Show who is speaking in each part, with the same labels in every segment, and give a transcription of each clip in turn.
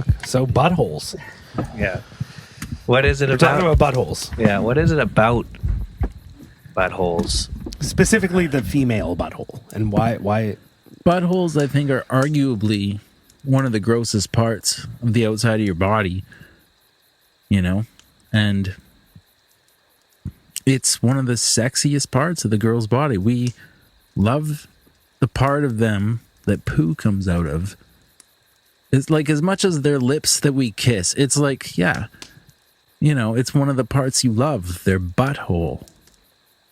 Speaker 1: fuck. So buttholes.
Speaker 2: Yeah. What is it
Speaker 1: We're
Speaker 2: about?
Speaker 1: talking about buttholes.
Speaker 2: Yeah. What is it about buttholes?
Speaker 1: Specifically the female butthole. And why
Speaker 3: Buttholes, I think, are arguably one of the grossest parts of the outside of your body. You know? And it's one of the sexiest parts of the girl's body. We love the part of them that poo comes out of. It's like as much as their lips that we kiss. It's like, yeah, you know, it's one of the parts you love, their butthole.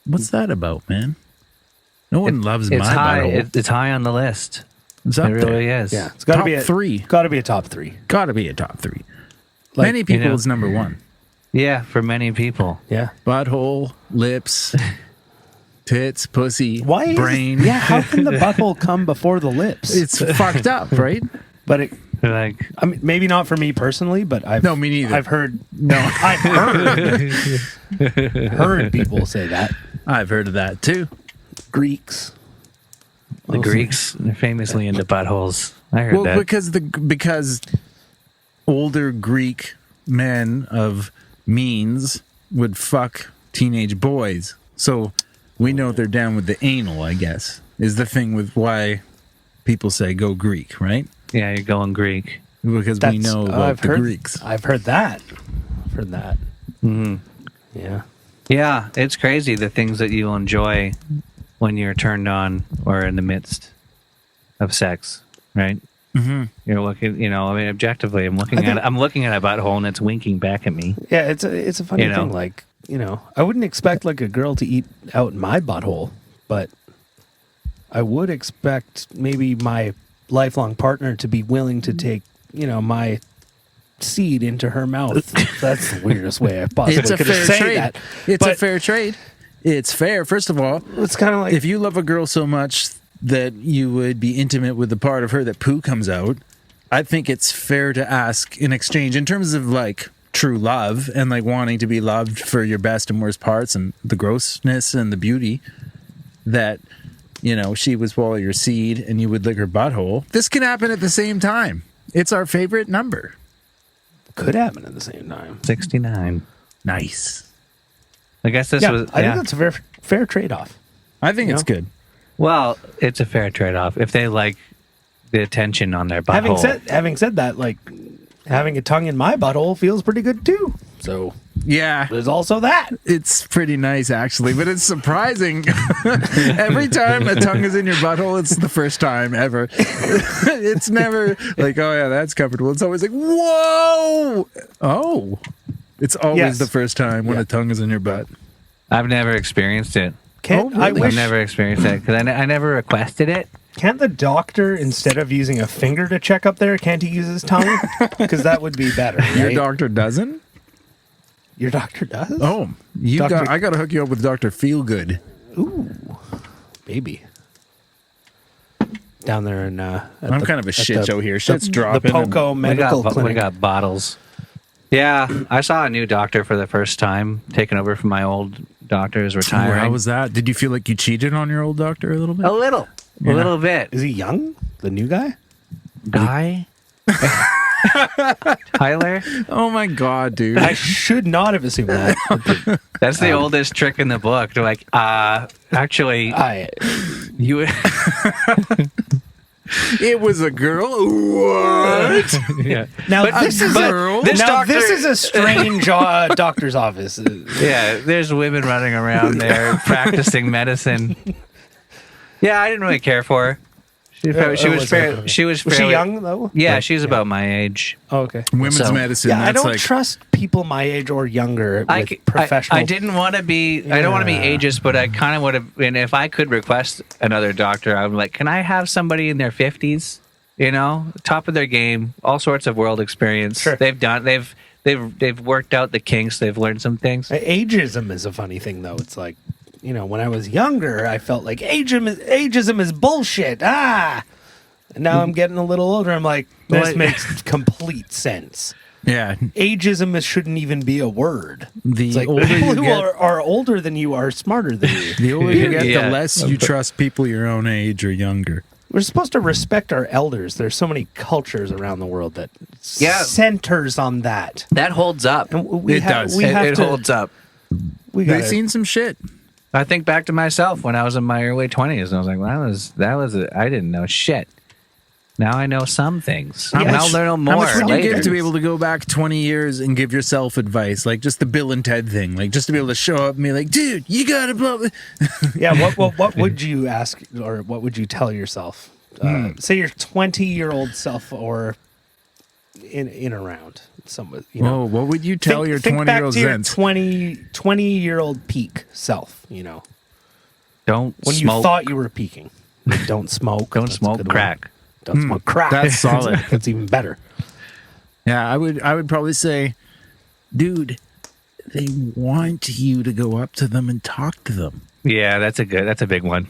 Speaker 3: What's that about, man? No one loves my butthole.
Speaker 2: It's high on the list.
Speaker 3: It's up
Speaker 2: It really
Speaker 3: there.
Speaker 2: is.
Speaker 1: Yeah, it's got to
Speaker 3: Top
Speaker 1: be a
Speaker 3: 3.
Speaker 1: Got to be a top 3.
Speaker 3: Gotta be a top 3.
Speaker 1: Like,
Speaker 3: Many people
Speaker 2: you know,
Speaker 3: it's number 1.
Speaker 2: Yeah, for many people.
Speaker 1: Yeah.
Speaker 3: Butthole, lips, tits, pussy,
Speaker 1: Why?
Speaker 3: brain.
Speaker 1: Yeah. How can the butthole come before the lips?
Speaker 3: It's fucked up, right?
Speaker 1: But it,
Speaker 2: Like,
Speaker 1: I mean, maybe not for me personally, but
Speaker 3: No, me neither.
Speaker 1: I've heard.
Speaker 3: No,
Speaker 1: I've heard people say that.
Speaker 3: I've heard of that too.
Speaker 1: Greeks.
Speaker 2: the Greeks are famously into buttholes. I heard
Speaker 3: Well,
Speaker 2: that.
Speaker 3: because older Greek men of means would fuck teenage boys, so we know they're down with the anal. I guess is the thing with why people say go Greek, right?
Speaker 2: Yeah, you're going Greek.
Speaker 3: Because we know about the Greeks.
Speaker 1: I've heard that. I've heard that.
Speaker 2: Mm-hmm.
Speaker 1: Yeah.
Speaker 2: Yeah, it's crazy the things that you'll enjoy when you're turned on or in the midst of sex, right?
Speaker 3: Mm-hmm.
Speaker 2: You're looking, you know, I mean, objectively, I'm looking at a butthole and it's winking back at me.
Speaker 1: Yeah, it's a funny
Speaker 2: You know.
Speaker 1: thing. Like, you know, I wouldn't expect like a girl to eat out my butthole, but I would expect maybe my lifelong partner to be willing to take, you know, my seed into her mouth. That's the weirdest way I possibly
Speaker 3: It's a
Speaker 1: could
Speaker 3: fair
Speaker 1: say
Speaker 3: trade.
Speaker 1: that.
Speaker 3: It's a
Speaker 1: But
Speaker 3: fair trade. It's fair. First of all,
Speaker 1: It's kind of like
Speaker 3: if you love a girl so much that you would be intimate with the part of her that poo comes out, I think it's fair to ask in exchange in terms of like true love and like wanting to be loved for your best and worst parts and the grossness and the beauty that, you know, she would swallow your seed and you would lick her butthole. This can happen at the same time. It's our favorite number.
Speaker 1: could happen at the same time.
Speaker 2: 69.
Speaker 3: Nice.
Speaker 2: I guess this
Speaker 1: Yeah,
Speaker 2: was.
Speaker 1: I think that's a fair trade-off.
Speaker 3: I think it's
Speaker 1: know?
Speaker 3: good.
Speaker 2: Well, it's a fair trade-off if they like the attention on their butthole.
Speaker 1: Having said that, like having a tongue in my butthole feels pretty good too. So
Speaker 3: Yeah.
Speaker 1: there's also that.
Speaker 3: It's pretty nice, actually, but it's surprising. Every time a tongue is in your butthole, it's the first time ever. It's never like, oh, yeah, that's comfortable. It's always like, whoa! Oh. It's always
Speaker 1: Yes.
Speaker 3: the first time when
Speaker 1: Yeah.
Speaker 3: a tongue is in your butt.
Speaker 2: I've never experienced it.
Speaker 1: Can't,
Speaker 3: Oh, really?
Speaker 1: I
Speaker 2: I've
Speaker 1: wish,
Speaker 2: never experienced it because I never requested it.
Speaker 1: can't the doctor, instead of using a finger to check up there, can't he use his tongue? Because that would be better, right?
Speaker 3: Your doctor doesn't?
Speaker 1: Your doctor does?
Speaker 3: Oh, I got to hook you up with Dr. Feelgood.
Speaker 1: Ooh, baby. Down there in...
Speaker 3: I'm kind of a shit show here. Shit's dropping.
Speaker 1: The Poco Medical
Speaker 2: we
Speaker 1: Clinic.
Speaker 2: got bottles. Yeah, I saw a new doctor for the first time, taking over from my old doctor who's retiring.
Speaker 3: How was that? Did you feel like you cheated on your old doctor a little bit?
Speaker 2: A little bit.
Speaker 1: Is he young? The new guy?
Speaker 2: Guy? Tyler?
Speaker 3: Oh my God, dude.
Speaker 1: I should not have assumed that.
Speaker 2: That's the oldest trick in the book. They're like, actually, you.
Speaker 3: It was a girl? What?
Speaker 2: Yeah.
Speaker 1: Now
Speaker 3: But
Speaker 1: this is
Speaker 3: girl?
Speaker 2: This
Speaker 1: now
Speaker 2: doctor-
Speaker 1: this is a strange doctor's office.
Speaker 2: Yeah, there's women running around there practicing medicine. Yeah, I didn't really care for her. She was
Speaker 1: Was she young though?
Speaker 2: Yeah,
Speaker 1: Like,
Speaker 2: she's about my age.
Speaker 1: Oh, okay.
Speaker 3: Women's
Speaker 2: So-
Speaker 3: medicine.
Speaker 1: Yeah, I
Speaker 3: that's
Speaker 1: don't
Speaker 3: like,
Speaker 1: trust people my age or younger with professional.
Speaker 2: I didn't want to be. I don't want to be
Speaker 1: Yeah.
Speaker 2: ageist, but I kind of would have. And if I could request another doctor, I'm like, can I have somebody in their 50s? You know, top of their game, all sorts of world experience.
Speaker 1: Sure.
Speaker 2: They've worked out the kinks. They've learned some things.
Speaker 1: Ageism is a funny thing, though. It's like, you know, when I was younger, I felt like ageism is bullshit. And now I'm getting a little older. I'm like, this
Speaker 2: Well,
Speaker 1: makes complete sense.
Speaker 3: yeah.
Speaker 1: Ageism shouldn't even be a word.
Speaker 3: The
Speaker 1: It's like
Speaker 3: older
Speaker 1: people
Speaker 3: you
Speaker 1: who
Speaker 3: get,
Speaker 1: are older than you are smarter than you.
Speaker 3: the older you get,
Speaker 2: Yeah.
Speaker 3: the less you trust people your own age or younger.
Speaker 1: we're supposed to respect our elders. There's so many cultures around the world that
Speaker 2: Yeah.
Speaker 1: centers on that.
Speaker 2: That holds up.
Speaker 1: And we
Speaker 3: It
Speaker 1: have,
Speaker 3: does.
Speaker 1: We have
Speaker 2: It
Speaker 1: to,
Speaker 2: holds up.
Speaker 1: We
Speaker 3: They've
Speaker 1: gotta,
Speaker 3: seen some shit.
Speaker 2: I think back to myself when I was in my early 20s, and I was like, well, I didn't know shit. Now I know some things.
Speaker 1: How
Speaker 2: And
Speaker 1: much-
Speaker 2: I'll learn more
Speaker 3: How much would you
Speaker 2: later.
Speaker 3: give to be able to go back 20 years and give yourself advice? Like just the Bill and Ted thing. Like just to be able to show up and be like, dude, you gotta blah, blah.
Speaker 1: Yeah, what would you ask, or what would you tell yourself? Say your 20-year-old self, or in around some. You know,
Speaker 3: Whoa, what would you tell your
Speaker 1: think back
Speaker 3: 20-year-old
Speaker 1: to your
Speaker 3: Zens?
Speaker 1: 20-year-old peak self. You know,
Speaker 2: Don't
Speaker 1: when
Speaker 2: smoke.
Speaker 1: you thought you were peaking. Don't smoke.
Speaker 2: Don't
Speaker 1: That's a
Speaker 2: smoke
Speaker 1: good one.
Speaker 2: crack.
Speaker 1: Don't smoke crack.
Speaker 3: That's solid.
Speaker 1: That's even better.
Speaker 3: Yeah, I would probably say, dude, they want you to go up to them and talk to them.
Speaker 2: Yeah, that's a big one.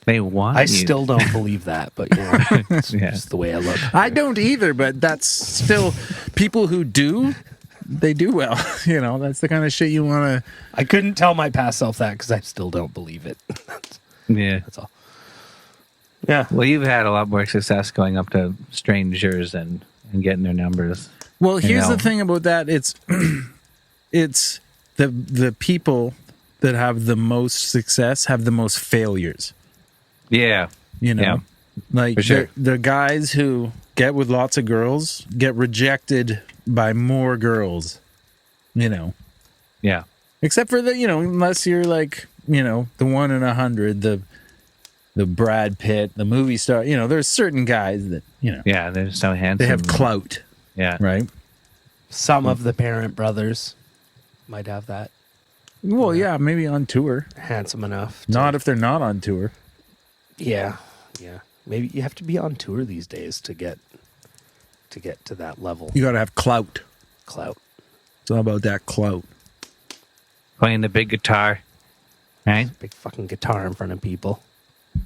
Speaker 2: They want
Speaker 1: I
Speaker 2: you.
Speaker 1: still don't believe that, but you know, it's
Speaker 2: Yeah.
Speaker 1: just the way I look.
Speaker 3: I don't either, but that's still people who do, they do well. You know, that's the kind of shit you want to.
Speaker 1: I couldn't tell my past self that because I still don't believe it.
Speaker 2: Yeah.
Speaker 1: That's all. Yeah.
Speaker 2: Well, you've had a lot more success going up to strangers and getting their numbers.
Speaker 3: Well, here's
Speaker 2: know.
Speaker 3: the thing about that. It's it's the people that have the most success have the most failures.
Speaker 2: Yeah.
Speaker 3: You know,
Speaker 2: Yeah,
Speaker 3: like
Speaker 2: for sure.
Speaker 3: the guys who get with lots of girls get rejected by more girls. You know,
Speaker 2: Yeah.
Speaker 3: except for the unless you're like the 1 in 100, the Brad Pitt, the movie star. There's certain guys that
Speaker 2: Yeah. They're so handsome.
Speaker 3: they have clout,
Speaker 2: Yeah.
Speaker 3: right?
Speaker 1: Some of the parent brothers might have that.
Speaker 3: Well, yeah, maybe on tour.
Speaker 1: Handsome enough. to-
Speaker 3: Not if they're not on tour.
Speaker 1: Yeah. Yeah. Maybe you have to be on tour these days to get to that level.
Speaker 3: You got to have clout.
Speaker 1: Clout.
Speaker 3: It's all about that clout.
Speaker 2: Playing the big guitar. Right?
Speaker 1: Big fucking guitar in front of people.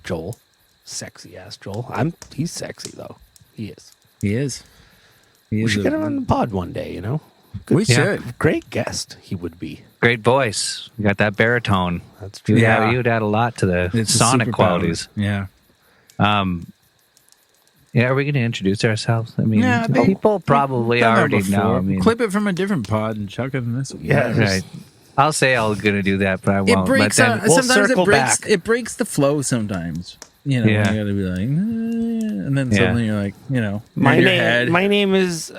Speaker 1: Joel. Sexy ass Joel. He's sexy though. He is.
Speaker 3: He is. He
Speaker 1: We
Speaker 3: is.
Speaker 1: should get him on the pod one day, you know? Good,
Speaker 3: We
Speaker 2: Yeah.
Speaker 3: should.
Speaker 1: great guest he would be.
Speaker 2: Great voice. You got that baritone.
Speaker 1: That's true.
Speaker 3: Yeah.
Speaker 2: You'd add a lot to the
Speaker 3: It's a
Speaker 2: sonic
Speaker 3: superpower.
Speaker 2: qualities.
Speaker 3: Yeah.
Speaker 2: Yeah, are we going to introduce ourselves? I mean,
Speaker 3: Yeah, I think-
Speaker 2: people probably
Speaker 3: Done that
Speaker 2: already
Speaker 3: before.
Speaker 2: know. I mean,
Speaker 3: Clip it from a different pod and chuck it in this one.
Speaker 1: Yeah.
Speaker 2: right. I'll say I'm going to do that, but I won't.
Speaker 3: It breaks.
Speaker 2: But then,
Speaker 1: We'll
Speaker 3: Sometimes
Speaker 1: circle
Speaker 3: it breaks.
Speaker 1: back.
Speaker 3: It breaks the flow. Sometimes
Speaker 2: Yeah.
Speaker 3: you got to be like, and then
Speaker 2: Yeah.
Speaker 3: suddenly you're like,
Speaker 1: My
Speaker 3: in your
Speaker 1: name,
Speaker 3: head.
Speaker 1: my name is.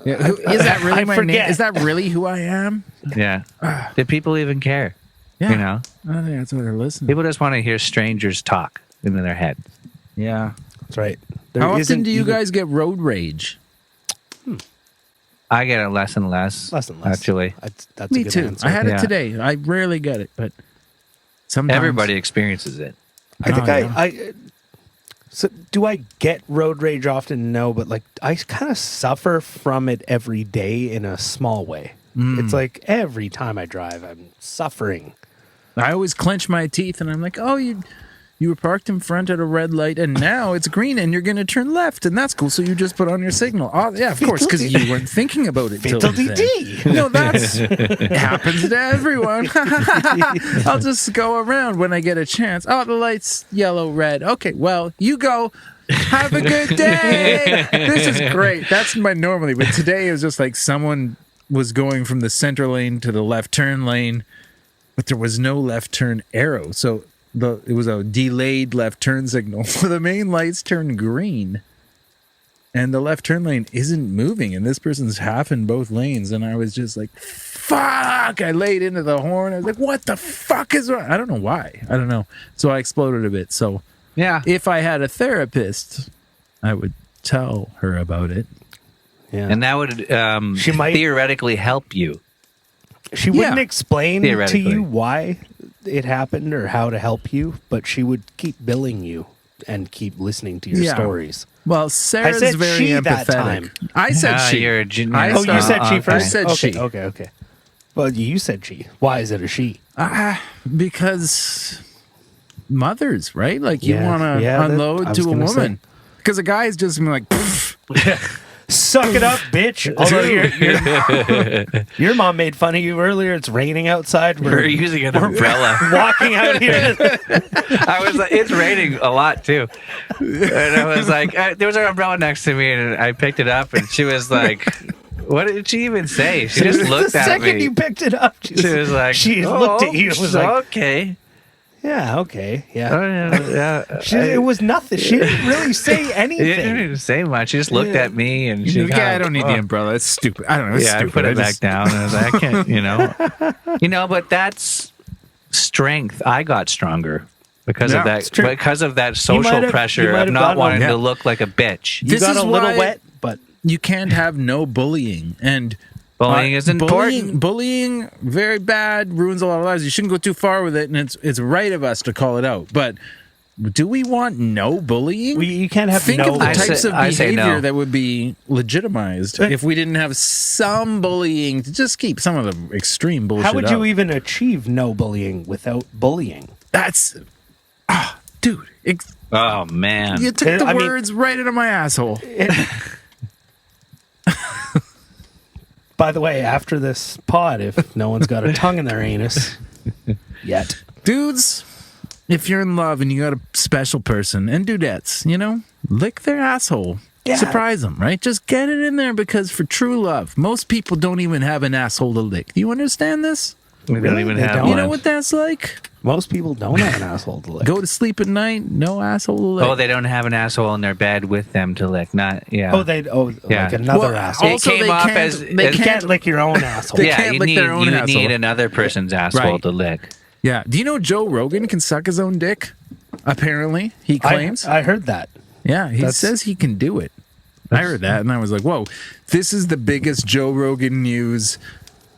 Speaker 3: Yeah, is that really
Speaker 1: I
Speaker 3: my
Speaker 1: forget.
Speaker 3: name? Is that really who I am?
Speaker 2: yeah. Do people even care?
Speaker 3: Yeah.
Speaker 2: You know,
Speaker 3: I think that's what they're listening.
Speaker 2: people just want to hear strangers talk in their head.
Speaker 3: Yeah.
Speaker 1: That's right.
Speaker 3: How often do you guys get road rage?
Speaker 2: I get it less and less.
Speaker 1: Less and less.
Speaker 2: Actually,
Speaker 1: That's a
Speaker 3: Me
Speaker 1: good
Speaker 3: too.
Speaker 1: answer.
Speaker 3: I had
Speaker 2: Yeah.
Speaker 3: it today. I rarely get it, but sometimes
Speaker 2: everybody experiences it.
Speaker 1: I think
Speaker 3: Oh, yeah.
Speaker 1: I so do I get road rage often? No, but like I kind of suffer from it every day in a small way. It's like every time I drive, I'm suffering.
Speaker 3: I always clench my teeth and I'm like, oh, you were parked in front at a red light and now it's green and you're going to turn left and that's cool. So you just put on your signal. Oh, yeah, of course, because you weren't thinking about it. till
Speaker 1: Fatal
Speaker 3: then.
Speaker 1: DD.
Speaker 3: No, that's happens to everyone. I'll just go around when I get a chance. Oh, the light's yellow, red. Okay, well, you go. Have a good day. This is great. That's my normally, but today it was just like someone was going from the center lane to the left turn lane, but there was no left turn arrow. So it was a delayed left turn signal. So the main lights turned green. And the left turn lane isn't moving, and this person's half in both lanes. And I was just like, fuck! I laid into the horn. I was like, what the fuck is wrong? I don't know why. I don't know. So I exploded a bit. So
Speaker 2: Yeah.
Speaker 3: if I had a therapist, I would tell her about it.
Speaker 1: Yeah.
Speaker 2: And that would
Speaker 1: She might-
Speaker 2: theoretically help you.
Speaker 1: She wouldn't
Speaker 3: Yeah.
Speaker 1: explain to
Speaker 2: Theoretically.
Speaker 1: you why it happened or how to help you, but she would keep billing you and keep listening to your
Speaker 3: Yeah.
Speaker 1: stories.
Speaker 3: Well, Sarah's
Speaker 1: said
Speaker 3: very
Speaker 1: she that
Speaker 3: empathetic.
Speaker 1: time.
Speaker 3: I said
Speaker 2: Ah,
Speaker 3: she.
Speaker 2: you're a gen-
Speaker 3: I
Speaker 1: Oh, you said she
Speaker 2: okay.
Speaker 1: first?
Speaker 3: I said
Speaker 1: okay,
Speaker 3: she.
Speaker 1: Okay. Well, you said she. Why is it a she?
Speaker 3: Because mothers, right? Like you
Speaker 1: Yeah.
Speaker 3: want to
Speaker 1: Yeah, I
Speaker 3: unload
Speaker 1: was
Speaker 3: to a
Speaker 1: gonna
Speaker 3: woman. Because a guy's just gonna be like, "Pfft."
Speaker 1: Suck it up, bitch. Although your mom made fun of you earlier. It's raining outside.
Speaker 2: We're using an umbrella.
Speaker 1: Walking out here.
Speaker 2: I was like, it's raining a lot too. And I was like, there was an umbrella next to me, and I picked it up, and she was like, what did she even say? She just looked at me.
Speaker 1: The second you picked it up, she
Speaker 2: was like,
Speaker 1: she looked at you and was like,
Speaker 2: okay.
Speaker 1: Yeah, okay. Yeah.
Speaker 2: Oh, yeah.
Speaker 1: It was nothing. She didn't really say anything.
Speaker 2: She didn't even say much. She just looked at me and she
Speaker 3: I don't need the umbrella. It's stupid. I don't know. It's stupid.
Speaker 2: I put it back down. And I was like, I can't, but that's strength. I got stronger because of that. Because of that social pressure of not wanting to look like a bitch.
Speaker 1: You got a little wet, but
Speaker 3: you can't have no bullying. And
Speaker 2: bullying is important.
Speaker 3: Bullying, very bad, ruins a lot of lives. You shouldn't go too far with it, and it's right of us to call it out. But do we want no bullying?
Speaker 1: You can't have
Speaker 3: Think
Speaker 1: no.
Speaker 3: of the types of behavior
Speaker 2: no.
Speaker 3: that would be legitimized if we didn't have some bullying to just keep some of the extreme bullshit
Speaker 1: How would you
Speaker 3: out.
Speaker 1: even achieve no bullying without bullying?
Speaker 3: That's, dude.
Speaker 2: Oh, man.
Speaker 3: You took the words right into my asshole.
Speaker 1: By the way, after this pod, if no one's got a tongue in their anus yet.
Speaker 3: Dudes, if you're in love and you got a special person, and dudettes, lick their asshole. Yeah. Surprise them, right? Just get it in there, because for true love, most people don't even have an asshole to lick. Do you understand this?
Speaker 2: We don't even have
Speaker 3: one. You know what that's like?
Speaker 1: Most people don't have an asshole to lick.
Speaker 3: Go to sleep at night, no asshole to lick.
Speaker 2: Oh, they don't have an asshole in their bed with them to lick. Like another asshole.
Speaker 3: Also,
Speaker 2: it came off as
Speaker 1: you can't lick your own asshole.
Speaker 2: You need another person's asshole to lick.
Speaker 3: Yeah. Do you know Joe Rogan can suck his own dick? Apparently, he claims.
Speaker 1: I heard that.
Speaker 3: Yeah, he says he can do it. I heard that, and I was like, "Whoa, this is the biggest Joe Rogan news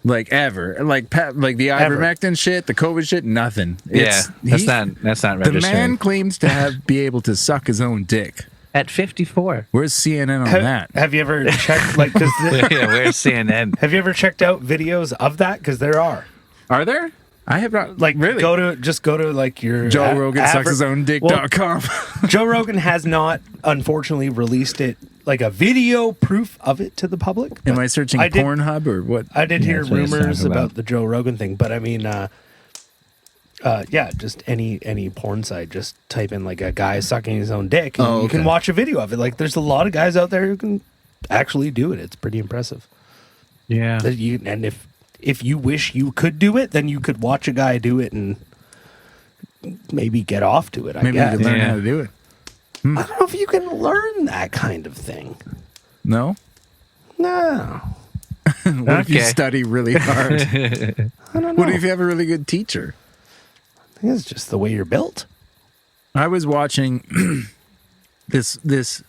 Speaker 3: ever." Like the ivermectin shit, the COVID shit, nothing.
Speaker 2: That's not registering.
Speaker 3: The man claims to be able to suck his own dick
Speaker 2: at 54.
Speaker 3: Where's CNN on that?
Speaker 1: Have you ever checked
Speaker 2: where's CNN?
Speaker 1: Have you ever checked out videos of that? Because there are.
Speaker 3: Are there? I have not. Really?
Speaker 1: Go to your
Speaker 3: Joe Rogan sucks his own dick.com.
Speaker 1: Joe Rogan has not, unfortunately, released it like a video proof of it to the public.
Speaker 3: Am I searching Pornhub or what?
Speaker 1: I did hear rumors about the Joe Rogan thing, but I mean, just any porn site, just type in like a guy sucking his own dick, and you can watch a video of it. Like, there's a lot of guys out there who can actually do it. It's pretty impressive.
Speaker 2: Yeah.
Speaker 1: And if you wish you could do it, then you could watch a guy do it and maybe get off to it.
Speaker 3: Maybe you could learn how to do it.
Speaker 1: I don't know if you can learn that kind of thing.
Speaker 3: No?
Speaker 1: No.
Speaker 3: What if you study really hard?
Speaker 1: I don't know.
Speaker 3: What if you have a really good teacher?
Speaker 1: I think it's just the way you're built.
Speaker 3: I was watching this.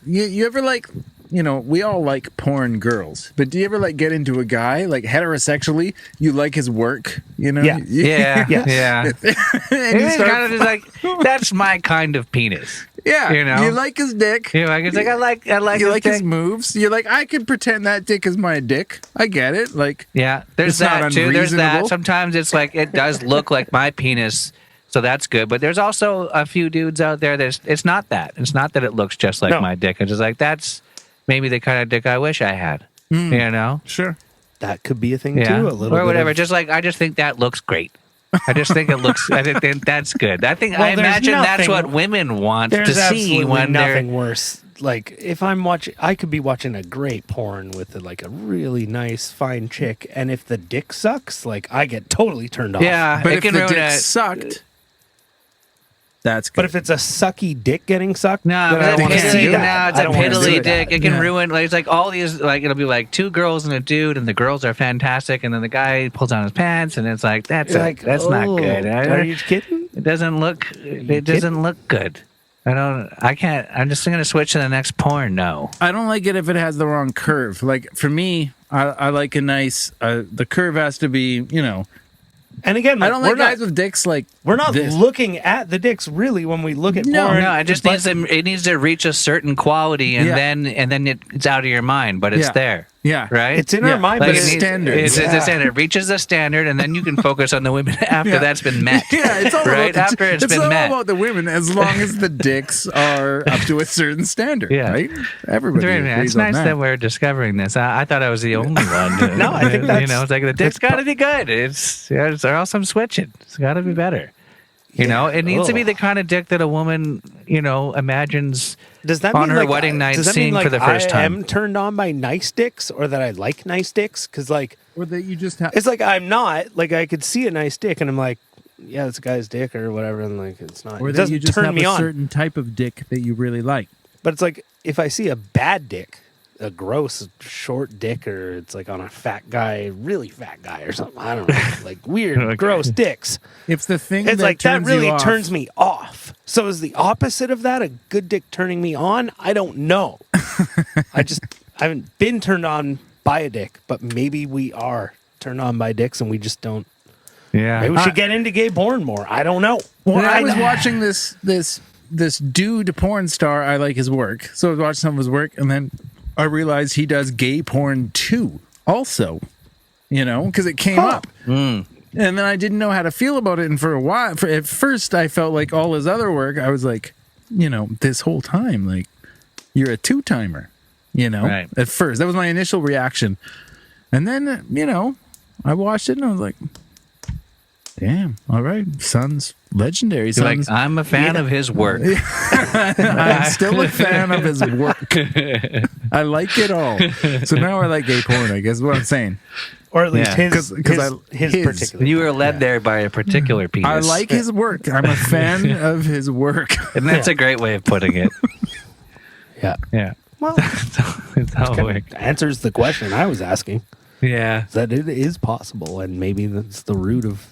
Speaker 3: You ever we all like porn girls, but do you ever get into a guy heterosexually? You like his work,
Speaker 2: Yeah.
Speaker 3: and
Speaker 2: you start kind of just like, that's my kind of penis.
Speaker 3: Yeah, you like his dick.
Speaker 2: I like
Speaker 3: you like his moves. You're like, I could pretend that dick is my dick. I get it.
Speaker 2: There's that too. There's that. Sometimes it's it does look like my penis. So that's good, but there's also a few dudes out there it's not that. It's not that it looks just like my dick. It's just that's maybe the kind of dick I wish I had.
Speaker 3: Sure,
Speaker 1: that could be a thing too. A little
Speaker 2: or whatever.
Speaker 1: bit
Speaker 2: Just I just think that looks great. I just think it looks. I think that's good. I imagine that's what women want to see when
Speaker 1: nothing worse. If I'm watching, I could be watching a great porn with a really nice, fine chick, and if the dick sucks, I get totally turned off.
Speaker 2: Yeah,
Speaker 3: but if the dick sucked. That's good.
Speaker 1: But if it's a sucky dick getting sucked,
Speaker 2: then I don't want to see that. No, it's a piddly dick. It can ruin. It's all these. It'll be two girls and a dude, and the girls are fantastic, and then the guy pulls down his pants, and it's that's not good.
Speaker 1: Are you kidding?
Speaker 2: It doesn't look. It doesn't look good. I can't. I'm just going to switch to the next porn. No,
Speaker 3: I don't like it if it has the wrong curve. For me, I like a nice. The curve has to be,
Speaker 1: And again,
Speaker 3: I don't like guys with dicks
Speaker 1: we're not looking at the dicks really when we look at porn.
Speaker 2: No, it just needs to reach a certain quality, and then it's out of your mind, but it's there.
Speaker 3: Yeah.
Speaker 2: Right?
Speaker 1: It's in our mind,
Speaker 2: Like
Speaker 1: but
Speaker 2: it needs-
Speaker 3: standard.
Speaker 2: It's a standard. It reaches the standard, and then you can focus on the women after that's been met.
Speaker 3: Yeah, it's all
Speaker 2: right
Speaker 3: about
Speaker 2: after it's been
Speaker 3: all
Speaker 2: met.
Speaker 3: about the women, as long as the dicks are up to a certain standard.
Speaker 2: Yeah.
Speaker 3: Right. Everybody.
Speaker 2: It's
Speaker 3: agrees on
Speaker 2: nice that we're discovering this. I thought I was the only one.
Speaker 1: No, I think that's-
Speaker 2: it's like the dick's got to be good. Or else I'm switching. It's got to be better. You know, it needs to be the kind of dick that a woman, imagines
Speaker 1: Does that
Speaker 2: on
Speaker 1: mean
Speaker 2: her
Speaker 1: like,
Speaker 2: wedding night
Speaker 1: does that
Speaker 2: seeing
Speaker 1: mean,
Speaker 2: for the first
Speaker 1: I
Speaker 2: time.
Speaker 1: am turned on by nice dicks, or that I like nice dicks? Because
Speaker 3: or that you just have.
Speaker 1: it's like I'm not. Like I could see a nice dick, and I'm like, yeah, it's a guy's dick or whatever, and like it's not.
Speaker 3: Or
Speaker 1: It
Speaker 3: that
Speaker 1: doesn't
Speaker 3: you just
Speaker 1: turn
Speaker 3: have
Speaker 1: me
Speaker 3: a
Speaker 1: on.
Speaker 3: certain type of dick that you really like.
Speaker 1: But it's like if I see a bad dick, a gross short dick, or it's like on a fat guy, really fat guy or something. I don't know, like weird,
Speaker 2: Okay.
Speaker 1: gross dicks.
Speaker 3: It's the thing
Speaker 1: It's
Speaker 3: that
Speaker 1: like that
Speaker 3: turns
Speaker 1: really
Speaker 3: you off.
Speaker 1: turns me off. So is the opposite of that a good dick turning me on? I don't know. I haven't been turned on by a dick, but maybe we are turned on by dicks and we just don't.
Speaker 2: Yeah.
Speaker 1: Maybe we should get into gay porn more. I don't know.
Speaker 3: Well, I was watching this dude porn star. I like his work, so I was watching some of his work, and then I realized he does gay porn too. Also, because it came up, and then I didn't know how to feel about it. And for a while, at first, I felt like all his other work. I was like, this whole time, like you're a two-timer.
Speaker 2: Right.
Speaker 3: At first, that was my initial reaction, and then I watched it and I was like, damn, all right, son's legendary.
Speaker 2: You're like,
Speaker 3: Son's,
Speaker 2: I'm a fan of his work.
Speaker 3: I'm still a fan of his work. I like it all. So now I like gay porn, I guess is what I'm saying.
Speaker 1: Or at least
Speaker 2: Yeah.
Speaker 1: his particular.
Speaker 2: You were led there by a particular penis.
Speaker 3: I like his work. I'm a fan of his work.
Speaker 2: and that's a great way of putting it.
Speaker 1: Yeah.
Speaker 2: Yeah.
Speaker 1: Well,
Speaker 2: It's how it works.
Speaker 1: answers the question I was asking.
Speaker 2: Yeah.
Speaker 1: That it is possible, and maybe that's the root of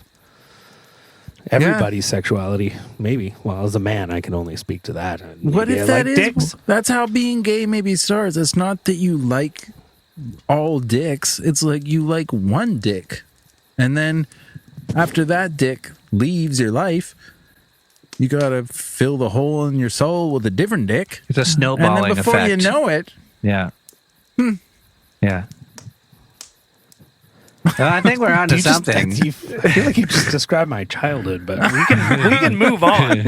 Speaker 1: everybody's sexuality. Maybe. Well, as a man, I can only speak to that.
Speaker 3: What
Speaker 1: Maybe
Speaker 3: if
Speaker 1: I
Speaker 3: that
Speaker 1: like
Speaker 3: is?
Speaker 1: dicks.
Speaker 3: That's how being gay maybe starts. It's not that you like all dicks. It's like you like one dick, and then after that dick leaves your life, you gotta fill the hole in your soul with a different dick.
Speaker 2: It's a
Speaker 3: And
Speaker 2: snowballing
Speaker 3: then before
Speaker 2: effect.
Speaker 3: you know it,
Speaker 2: Yeah. Yeah. Well, I think we're on to something.
Speaker 1: I feel like you just described my childhood, but we can move on.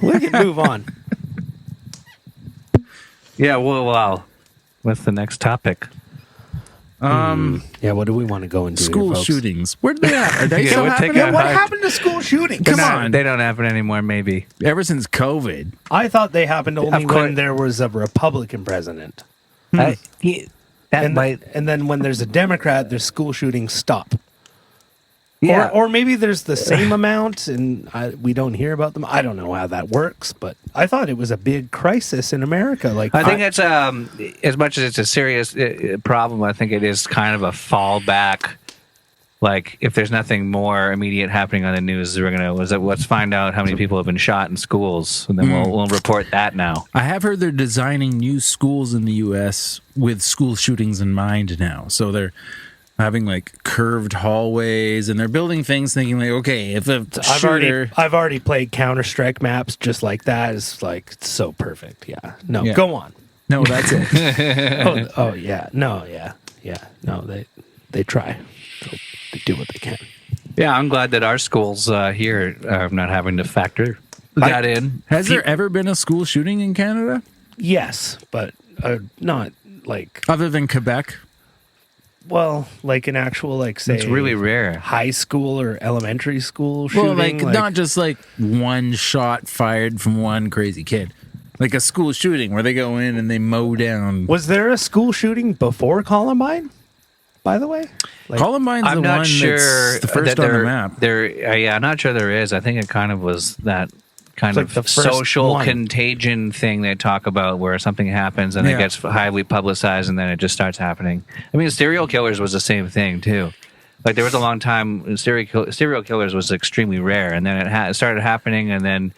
Speaker 1: We can move on.
Speaker 2: Yeah, well, what's the next topic?
Speaker 1: Yeah, what do we want to go into?
Speaker 3: school
Speaker 1: here, folks?
Speaker 3: shootings. Where do they at? Are they
Speaker 2: Yeah,
Speaker 3: still
Speaker 2: we'll take
Speaker 3: happening?
Speaker 2: a-
Speaker 1: What happened to school shootings?
Speaker 3: Come on.
Speaker 2: They don't happen anymore, maybe.
Speaker 3: Ever since COVID.
Speaker 1: I thought they happened only
Speaker 2: Of course.
Speaker 1: when there was a Republican president.
Speaker 2: That
Speaker 1: And,
Speaker 2: might.
Speaker 1: and then when there's a Democrat, there's school shootings stop.
Speaker 2: Yeah.
Speaker 1: Or maybe there's the same amount and we don't hear about them. I don't know how that works, but I thought it was a big crisis in America. Like
Speaker 2: I think it's as much as it's a serious problem. I think it is kind of a fallback. Like if there's nothing more immediate happening on the news, let's find out how many people have been shot in schools, and then we'll report that now.
Speaker 3: I have heard they're designing new schools in the U.S. with school shootings in mind now. So they're having like curved hallways, and they're building things thinking like, okay, if a shooter...
Speaker 1: I've already played Counter-Strike maps just like that. It's like it's so perfect. Yeah. No,
Speaker 3: Yeah.
Speaker 1: go on.
Speaker 3: No, that's it.
Speaker 1: Oh yeah. No, yeah. Yeah. No, they try. They do what they can.
Speaker 2: Yeah, I'm glad that our schools here are not having to factor that in.
Speaker 3: Has there ever been a school shooting in Canada?
Speaker 1: Yes, but not like
Speaker 3: Other than Quebec?
Speaker 1: like an actual like say
Speaker 2: It's really rare.
Speaker 1: high school or elementary school shooting.
Speaker 3: Well, like not just like one shot fired from one crazy kid. Like a school shooting where they go in and they mow down.
Speaker 1: Was there a school shooting before Columbine? By the way, like,
Speaker 3: Columbine's
Speaker 2: I'm
Speaker 3: the
Speaker 2: not
Speaker 3: one
Speaker 2: sure
Speaker 3: that's the first
Speaker 2: that
Speaker 3: on the map.
Speaker 2: Yeah, I'm not sure there is. I think it kind of was that kind
Speaker 1: It's
Speaker 2: of
Speaker 1: like the first
Speaker 2: social
Speaker 1: one.
Speaker 2: contagion thing they talk about, where something happens and it
Speaker 3: Yeah.
Speaker 2: gets highly publicized, and then it just starts happening. I mean, serial killers was the same thing too. Like there was a long time serial killers was extremely rare, and then it started happening, and then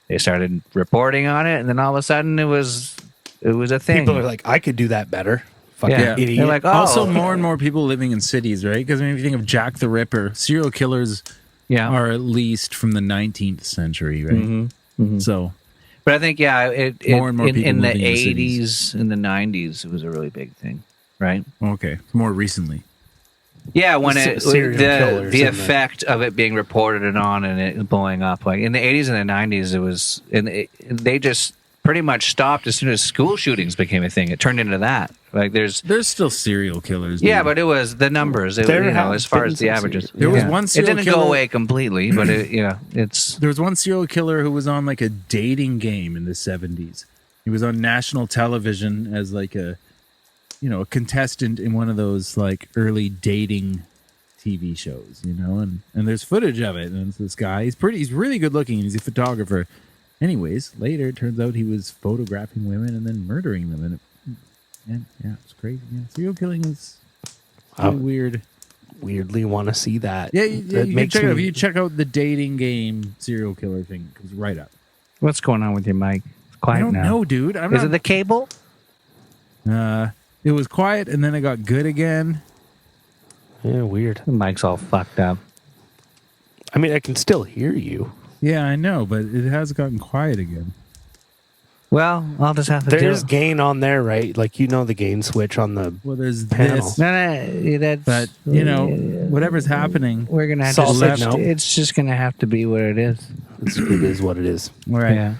Speaker 2: they started reporting on it, and then all of a sudden it was a thing.
Speaker 1: people are like, I could do that better. Fucking
Speaker 2: Yeah.
Speaker 1: idiot.
Speaker 2: They're like, oh,
Speaker 3: Also, more and more people living in cities, right? Because if you think of Jack the Ripper, serial killers
Speaker 2: yeah.
Speaker 3: are at least from the 19th century, right? So
Speaker 2: But I think,
Speaker 3: More and more people
Speaker 2: in the
Speaker 3: moving into
Speaker 2: 80s, in the 90s, it was a really big thing, right?
Speaker 3: Okay, more recently.
Speaker 2: Yeah, when the
Speaker 1: killers
Speaker 2: effect of it being reported and it blowing up, like in the 80s and the 90s, it was, they just pretty much stopped as soon as school shootings became a thing. It turned into that. Like there's
Speaker 3: still serial killers.
Speaker 2: Yeah,
Speaker 3: dude.
Speaker 2: but it was the numbers. As far as the averages,
Speaker 3: there was one serial
Speaker 2: it didn't
Speaker 3: killer,
Speaker 2: go away completely, but it's.
Speaker 3: There was one serial killer who was on like a dating game in the 70s. He was on national television as like a contestant in one of those like early dating TV shows, and there's footage of it. And it's this guy. He's really good looking. He's a photographer. Anyways, later it turns out he was photographing women and then murdering them, and it's crazy. Yeah. Serial killing is really weird.
Speaker 1: Weirdly, want to see that.
Speaker 3: Yeah, you can check it out. If you check out the dating game serial killer thing, it comes right up.
Speaker 2: What's going on with your mic? It's quiet
Speaker 3: I don't know, dude.
Speaker 2: Is it the cable?
Speaker 3: It was quiet and then it got good again.
Speaker 1: Yeah, weird.
Speaker 2: The mic's all fucked up.
Speaker 1: I mean, I can still hear you.
Speaker 3: Yeah, I know, but it has gotten quiet again.
Speaker 2: Well, I'll just have to
Speaker 1: There's gain on there, right? Like, the gain switch on the
Speaker 3: there's
Speaker 1: panel.
Speaker 3: this.
Speaker 2: No, that's...
Speaker 3: But, whatever's happening...
Speaker 2: We're going to have to... It's just going to have to be what it is.
Speaker 1: It is what it is.
Speaker 3: Right.
Speaker 2: Yeah.